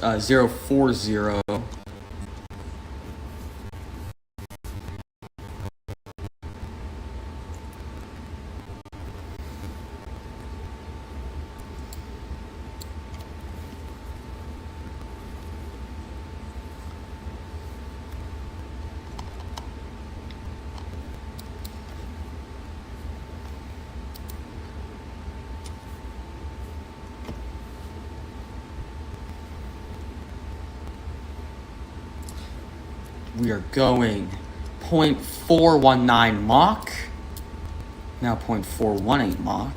Speaker 1: We are going 0.419 Mach, now 0.418 Mach.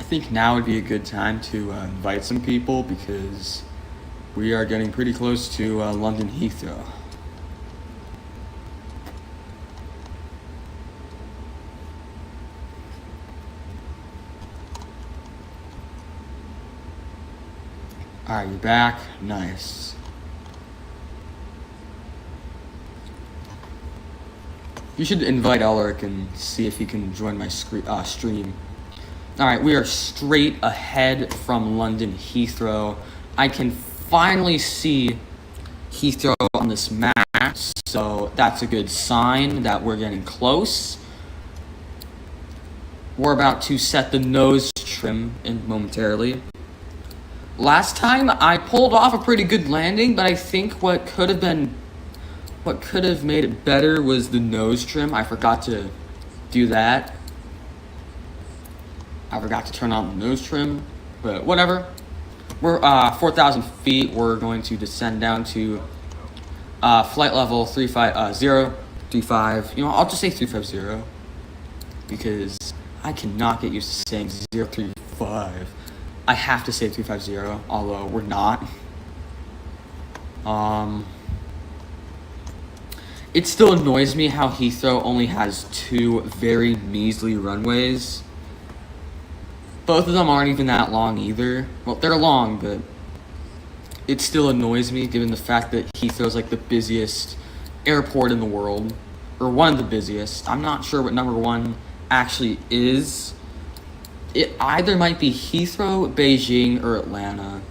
Speaker 1: think now would be a good time to invite some people because we are getting pretty close to London Heathrow. Alright, you're back. Nice. You should invite Elric and see if he can join my stream. Alright, we are straight ahead from London Heathrow. I can finally see Heathrow on this map, so that's a good sign that we're getting close. We're about to set the nose trim in momentarily. Last time I pulled off a pretty good landing, but I think what could have made it better was the nose trim. I forgot to do that. I forgot to turn on the nose trim, but whatever. We're 4,000 feet. We're going to descend down to flight level 35035. You know, I'll just say 350 because I cannot get used to saying 035. I have to say 350, although we're not. It still annoys me how Heathrow only has 2 very measly runways. Both of them aren't even that long either. Well, they're long, but it still annoys me given the fact that Heathrow's like the busiest airport in the world, or one of the busiest. I'm not sure what number 1 actually is. It either might be Heathrow, Beijing, or Atlanta.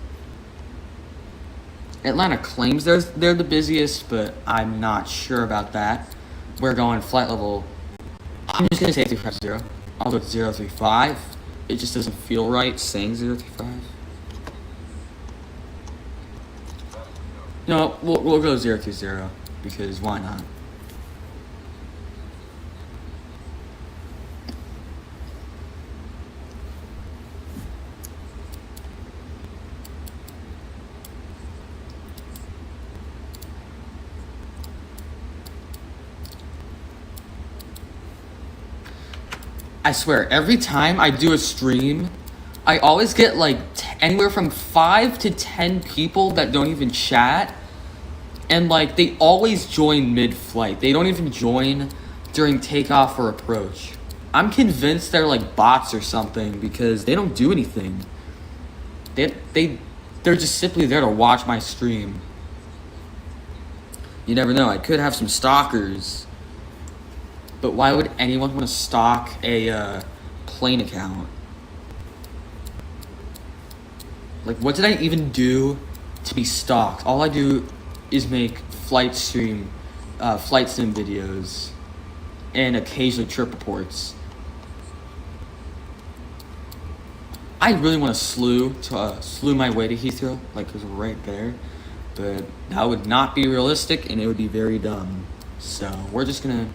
Speaker 1: Atlanta claims they're the busiest, but I'm not sure about that. We're going flight level. I'm just gonna say 350. I'll go 035. It just doesn't feel right saying 035. No, we'll go 030 because why not? I swear, every time I do a stream, I always get like anywhere from 5 to 10 people that don't even chat. And like, they always join mid-flight. They don't even join during takeoff or approach. I'm convinced they're like bots or something because they don't do anything. They're just simply there to watch my stream. You never know, I could have some stalkers. But why would anyone want to stalk a plane account? Like, what did I even do to be stalked? All I do is make flight sim videos and occasionally trip reports. I really want to slew my way to Heathrow, like, cause we're right there. But that would not be realistic, and it would be very dumb. So we're just gonna.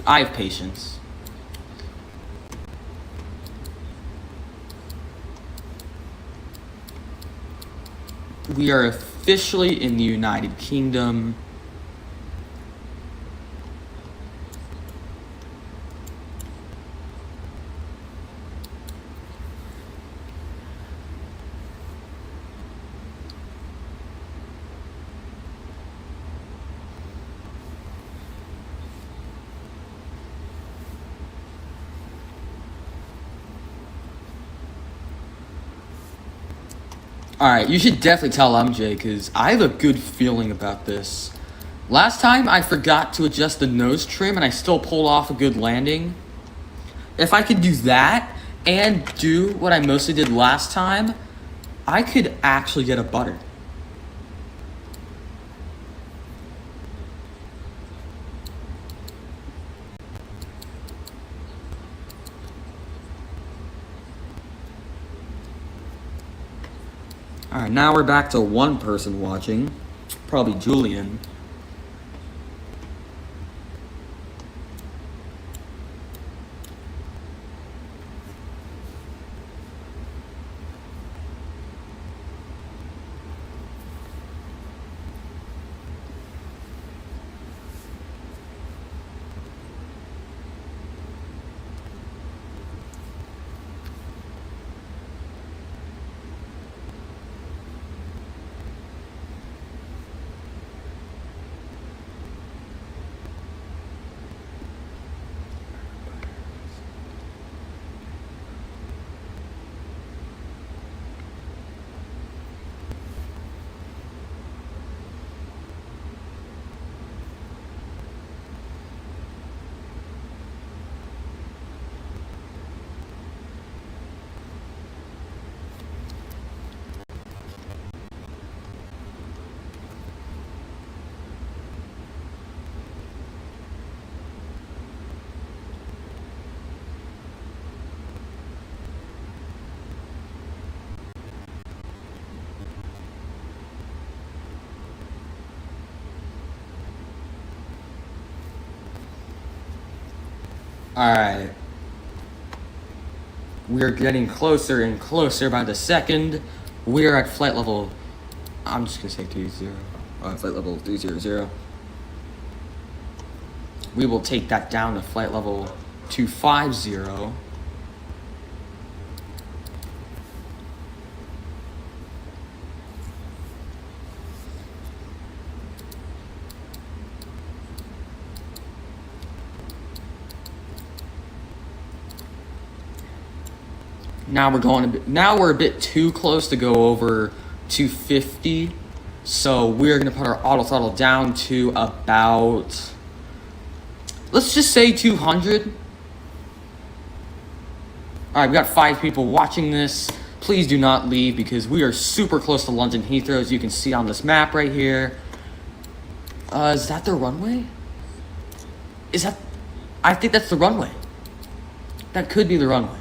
Speaker 1: I have patience. We are officially in the United Kingdom. Alright, you should definitely tell MJ, because I have a good feeling about this. Last time, I forgot to adjust the nose trim, and I still pulled off a good landing. If I could do that, and do what I mostly did last time, I could actually get a butter. Alright, now we're back to one person watching. Probably Julian. Alright. We're getting closer and closer by the second. We're at flight level, I'm just going to say 30. Flight level 300. We will take that down to flight level 250. Now we're a bit too close to go over 250. So we're gonna put our auto throttle down to about, let's just say 200. All right, we got 5 people watching this. Please do not leave because we are super close to London Heathrow, as you can see on this map right here. Is that the runway? I think that's the runway. That could be the runway.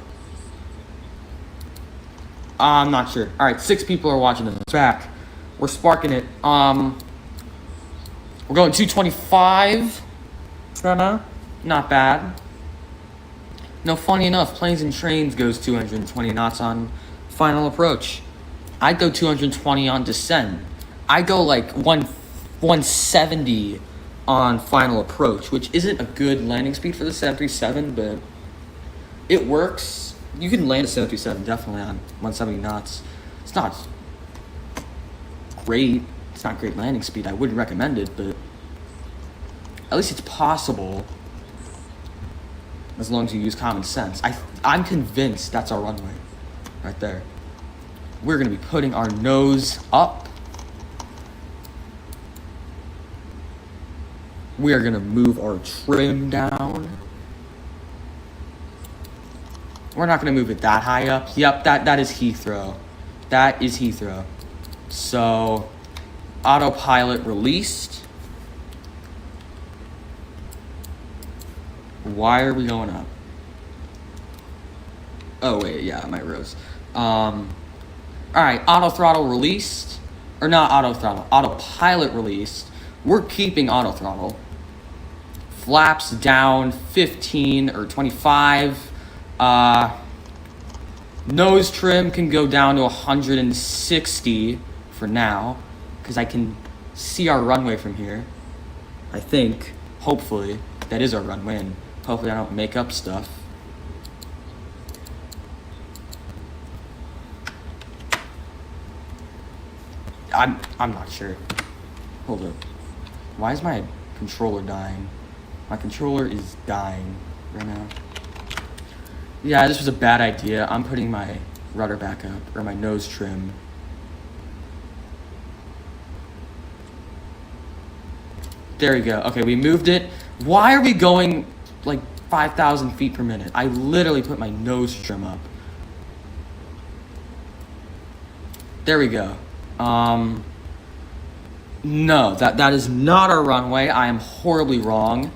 Speaker 1: I'm not sure. All right, 6 people are watching this back. We're sparking it. We're going 225 right now. Not bad. No, funny enough, Planes and Trains goes 220 knots on final approach. I go 220 on descent. I go like 170 on final approach, which isn't a good landing speed for the 737, but it works. You can land a 737 definitely on 170 knots. It's not great. It's not great landing speed. I wouldn't recommend it, but at least it's possible as long as you use common sense. I'm convinced that's our runway right there. We're going to be putting our nose up. We are going to move our trim down. We're not going to move it that high up. Yep, that is Heathrow. That is Heathrow. So, autopilot released. Why are we going up? Oh, wait, yeah, my rose. Alright, auto throttle released. Or not auto throttle, autopilot released. We're keeping auto throttle. Flaps down 15 or 25. Nose trim can go down to 160 for now, because I can see our runway from here. I think, hopefully, that is our runway, and hopefully I don't make up stuff. I'm not sure. Hold up. Why is my controller dying? My controller is dying right now. Yeah, this was a bad idea. I'm putting my rudder back up, or my nose trim. There we go. Okay, we moved it. Why are we going like 5,000 feet per minute? I literally put my nose trim up. There we go. No, that is not our runway. I am horribly wrong.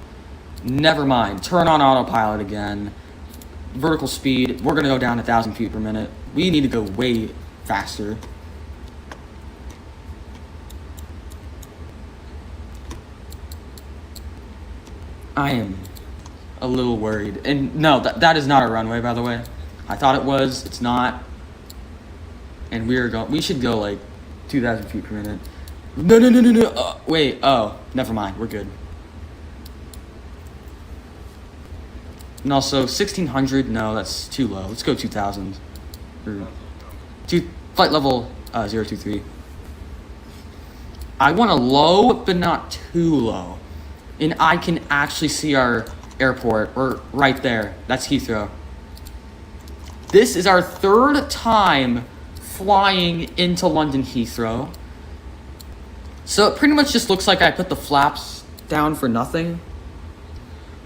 Speaker 1: Never mind. Turn on autopilot again. Vertical speed, we're going to go down 1,000 feet per minute. We need to go way faster. I am a little worried. And no, that is not our runway, by the way. I thought it was. It's not. And we should go like 2,000 feet per minute. No. Wait, oh, never mind. We're good. And also, 1,600, no, that's too low. Let's go 2,000. Flight level 023. I want a low, but not too low. And I can actually see our airport. We're right there. That's Heathrow. This is our 3rd time flying into London Heathrow. So it pretty much just looks like I put the flaps down for nothing.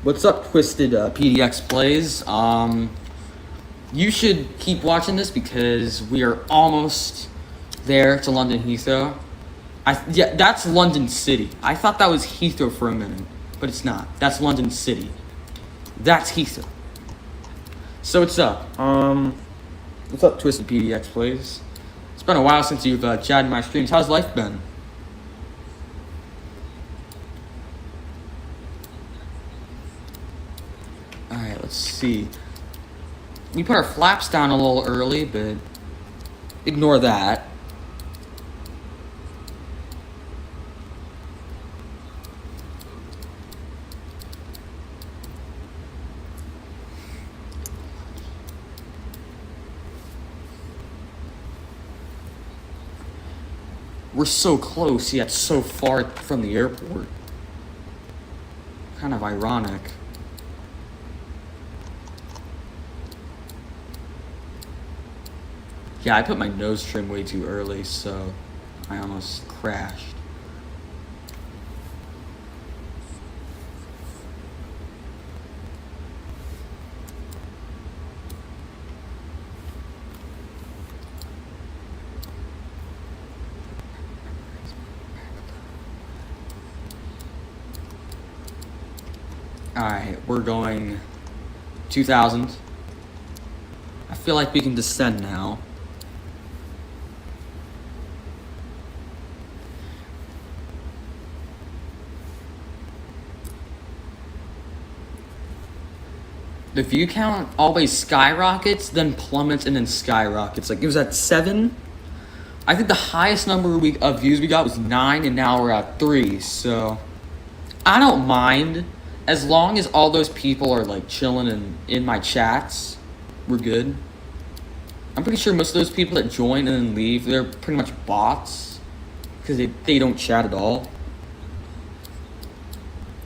Speaker 1: What's up, Twisted PDX Plays? You should keep watching this because we are almost there to London Heathrow. Yeah, that's London City. I thought that was Heathrow for a minute, but it's not. That's London City. That's Heathrow. So what's up? What's up, Twisted PDX Plays? It's been a while since you've chatted my streams. How's life been? Let's see. We put our flaps down a little early, but ignore that. We're so close, yet so far from the airport. Kind of ironic. Yeah, I put my nose trim way too early, so I almost crashed. Alright, we're going 2,000. I feel like we can descend now. The view count always skyrockets, then plummets, and then skyrockets. Like, it was at 7. I think the highest number of views we got was 9, and now we're at 3. So, I don't mind. As long as all those people are, like, chilling in my chats, we're good. I'm pretty sure most of those people that join and then leave, they're pretty much bots. Because they don't chat at all.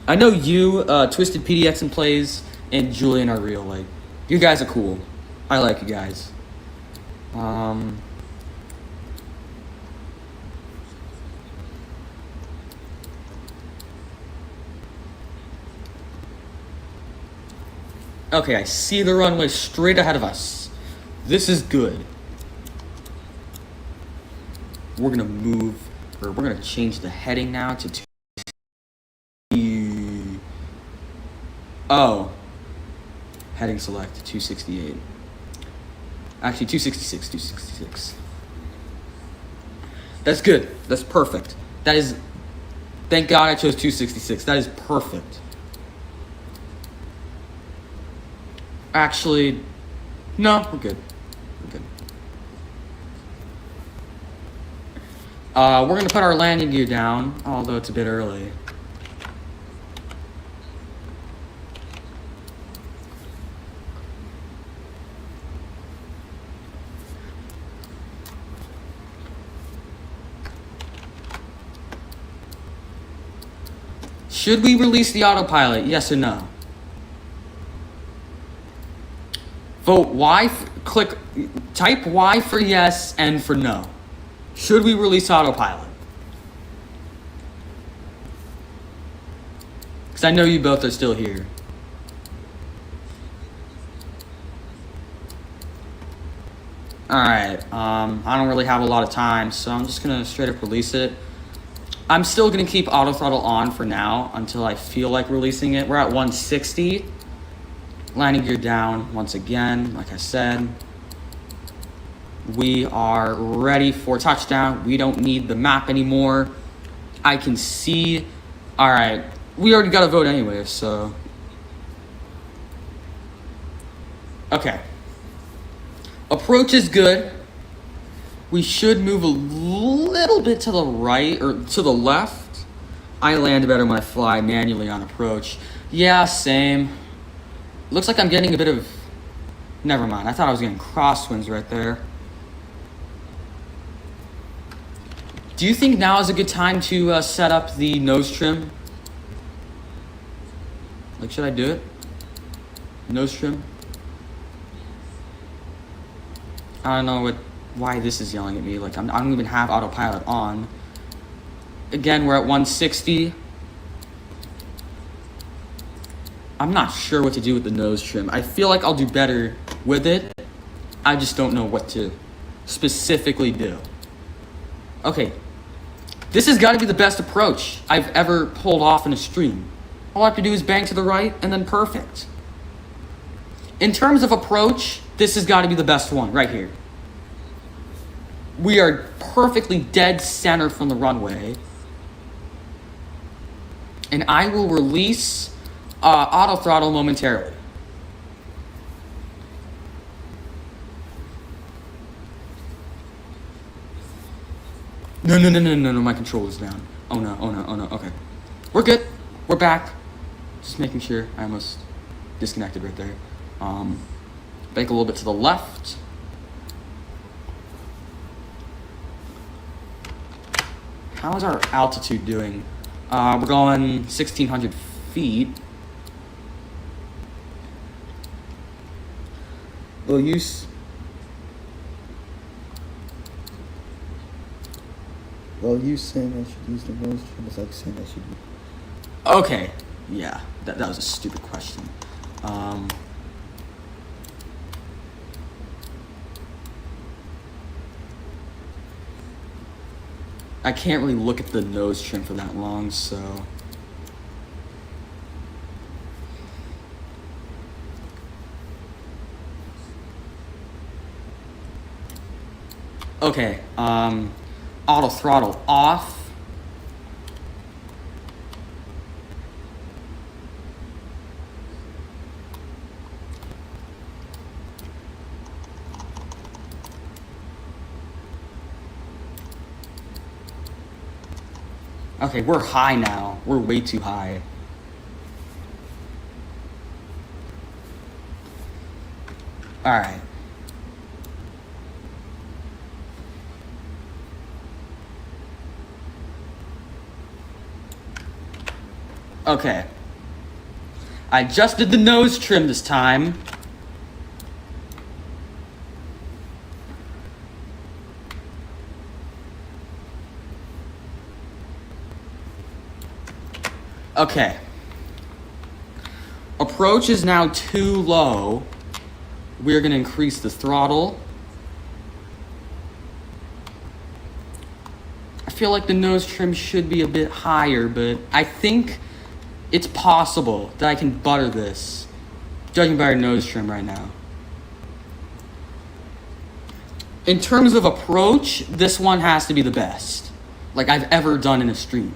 Speaker 1: I know you, Twisted PDX and Plays, and Julian are real. Like, you guys are cool. I like you guys. Okay, I see the runway straight ahead of us. This is good. We're gonna move, or we're gonna change the heading now to 2. Oh. Heading select 268. Actually, 266. That's good. That's perfect. That is, thank God I chose 266. That is perfect. Actually, no, we're good. We're good. We're gonna put our landing gear down, although it's a bit early. Should we release the autopilot? Yes or no? Vote Y, type Y for yes and for no. Should we release autopilot? Because I know you both are still here. Alright, I don't really have a lot of time, so I'm just gonna straight up release it. I'm still gonna keep auto throttle on for now until I feel like releasing it. We're at 160. Landing gear down once again, like I said. We are ready for touchdown. We don't need the map anymore. I can see. All right, we already got a vote anyway, so. Okay. Approach is good. We should move a little bit to the right or to the left. I land better when I fly manually on approach. Yeah, same. Looks like I'm getting a bit of... Never mind. I thought I was getting crosswinds right there. Do you think now is a good time to set up the nose trim? Like, should I do it? Nose trim? I don't know why this is yelling at me. Like, I don't even have autopilot on. Again, we're at 160. I'm not sure what to do with the nose trim. I feel like I'll do better with it. I just don't know what to specifically do. Okay. This has got to be the best approach I've ever pulled off in a stream. All I have to do is bang to the right and then perfect. In terms of approach, this has got to be the best one right here. We are perfectly dead center from the runway. And I will release auto throttle momentarily. No, my controller's down. Oh no, okay. We're good. We're back. Just making sure. I almost disconnected right there. Bank a little bit to the left. How is our altitude doing? We're going 1,600 feet. Well, you saying I should use the nose trim is like saying I should. Okay, yeah, that was a stupid question. I can't really look at the nose trim for that long, so. Okay, auto throttle off. Okay, we're high now. We're way too high. All right. Okay. I adjusted the nose trim this time. Okay. Approach is now too low. We're going to increase the throttle. I feel like the nose trim should be a bit higher, but I think it's possible that I can butter this, judging by our nose trim right now. In terms of approach, this one has to be the best, like I've ever done in a stream.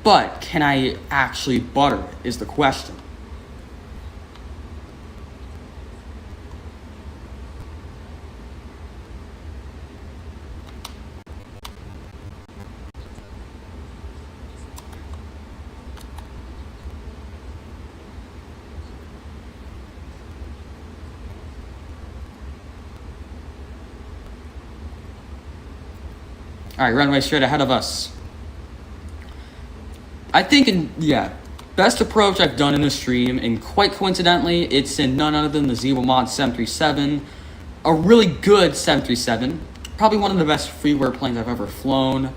Speaker 1: But can I actually butter it is the question. All right, runway straight ahead of us. I think, best approach I've done in the stream, and quite coincidentally, it's in none other than the ZeroMod 737, a really good 737, probably one of the best freeware planes I've ever flown.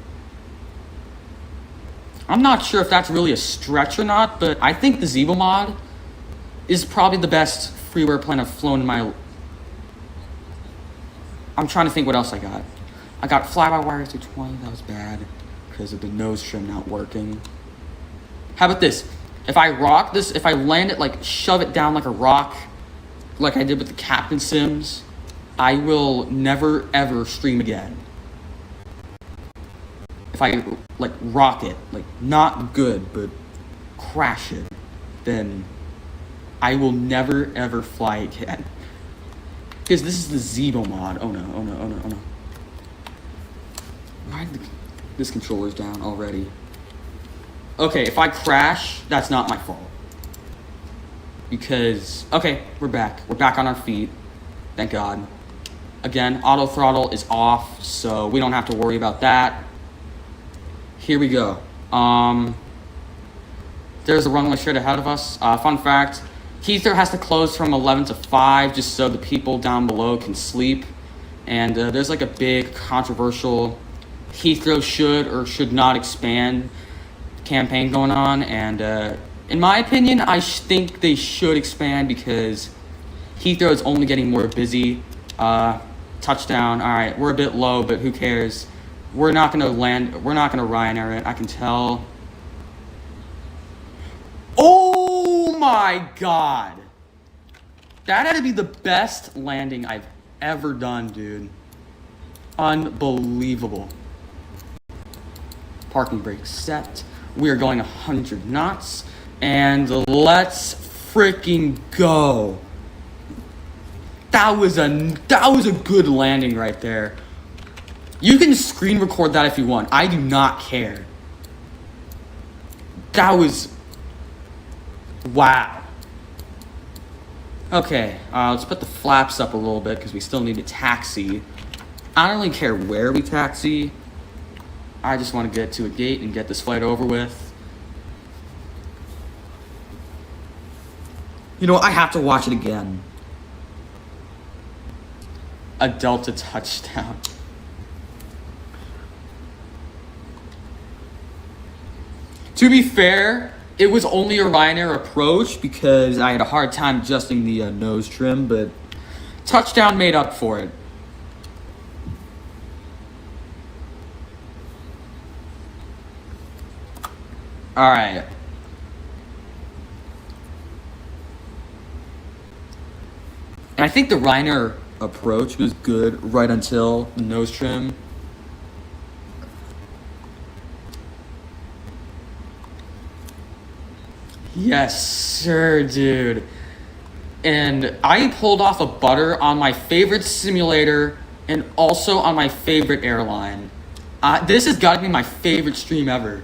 Speaker 1: I'm not sure if that's really a stretch or not, but I think the ZeroMod is probably the best freeware plane I've flown in my... I'm trying to think what else I got. I got fly-by-wire 220, that was bad because of the nose trim not working. How about this? If I rock this, if I land it, like shove it down like a rock, like I did with the Captain Sims, I will never ever stream again. If I like rock it, like not good, but crash it, then I will never ever fly again. Because this is the ZeroMod. Oh no. Why did this controller's down already? Okay, if I crash, that's not my fault. Because, okay, we're back. We're back on our feet. Thank God. Again, auto throttle is off, so we don't have to worry about that. Here we go. There's the runway straight ahead of us. Fun fact, Heathrow has to close from 11 to 5 just so the people down below can sleep. And there's like a big controversial Heathrow should or should not expand campaign going on, and in my opinion, I think they should expand because Heathrow is only getting more busy. Touchdown. All right, we're a bit low, but who cares? We're not gonna land. We're not gonna Ryanair it. I can tell. Oh my God, that had to be the best landing I've ever done, dude. Unbelievable. Parking brake set. We are going 100 knots, and let's freaking go. That was a good landing right there. You can screen record that if you want. I do not care. That was... Wow. Okay, let's put the flaps up a little bit because we still need to taxi. I don't really care where we taxi. I just want to get to a gate and get this flight over with. You know what? I have to watch it again. A Delta touchdown. To be fair, it was only a Ryanair approach because I had a hard time adjusting the nose trim, but touchdown made up for it. All right. And I think the Ryanair approach was good right until the nose trim. Yes, sir, dude. And I pulled off a butter on my favorite simulator and also on my favorite airline. This has got to be my favorite stream ever.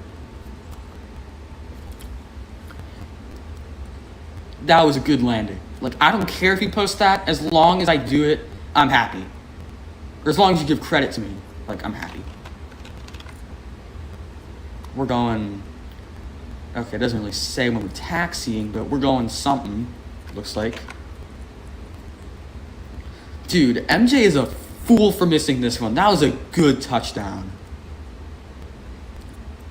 Speaker 1: That was a good landing. Like, I don't care if you post that. As long as I do it, I'm happy. Or as long as you give credit to me. Like, I'm happy. We're going... Okay, it doesn't really say when we're taxiing, but we're going something, looks like. Dude, MJ is a fool for missing this one. That was a good touchdown.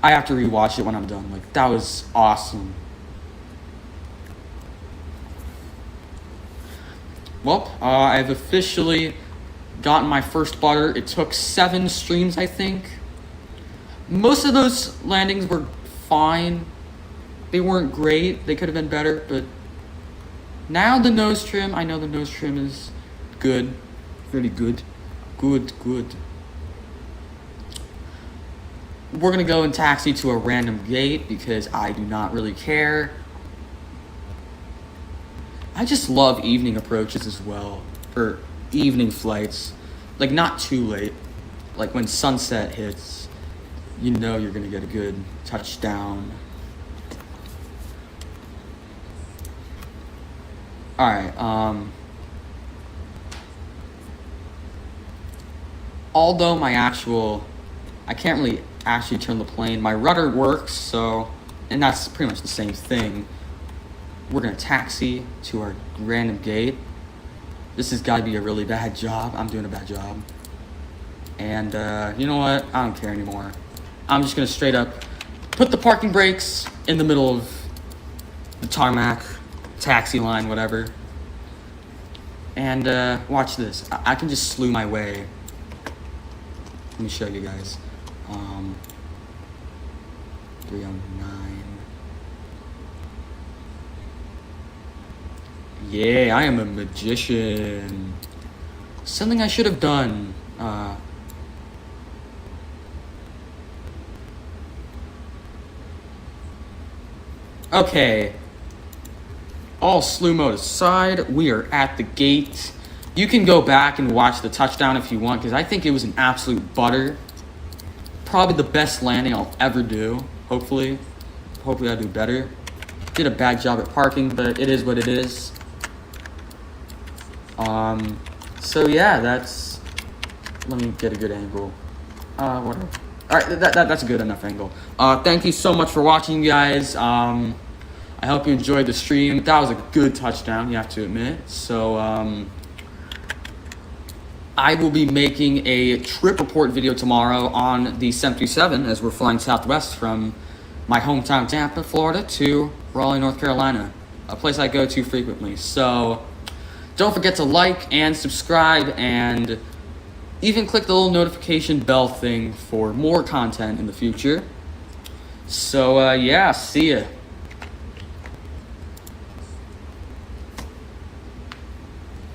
Speaker 1: I have to rewatch it when I'm done. Like, that was awesome. Well, I've officially gotten my first butter. It took 7 streams, I think. Most of those landings were fine. They weren't great. They could have been better, but now the nose trim, I know the nose trim is good. Really good. Good. We're going to go and taxi to a random gate because I do not really care. I just love evening approaches as well. Or evening flights. Like, not too late. Like, when sunset hits, you know you're going to get a good touchdown. Alright, although I can't really actually turn the plane. My rudder works, so, and that's pretty much the same thing. We're gonna taxi to our random gate. This has got to be a really bad job. I'm doing a bad job. And, you know what? I don't care anymore. I'm just gonna straight up put the parking brakes in the middle of the tarmac. Taxi line, whatever. And watch this. I can just slew my way. Let me show you guys. 309. Yeah, I am a magician. Something I should have done. Okay. All slew mode aside, we are at the gate. You can go back and watch the touchdown if you want, because I think it was an absolute butter. Probably the best landing I'll ever do, hopefully. Hopefully I'll do better. Did a bad job at parking, but it is what it is. So yeah, that's... Let me get a good angle. Whatever. Alright, that's a good enough angle. Thank you so much for watching, guys. I hope you enjoyed the stream. That was a good touchdown, you have to admit. So, I will be making a trip report video tomorrow on the 737 as we're flying Southwest from my hometown Tampa, Florida to Raleigh, North Carolina, a place I go to frequently. So, don't forget to like and subscribe and even click the little notification bell thing for more content in the future. So, yeah, see ya.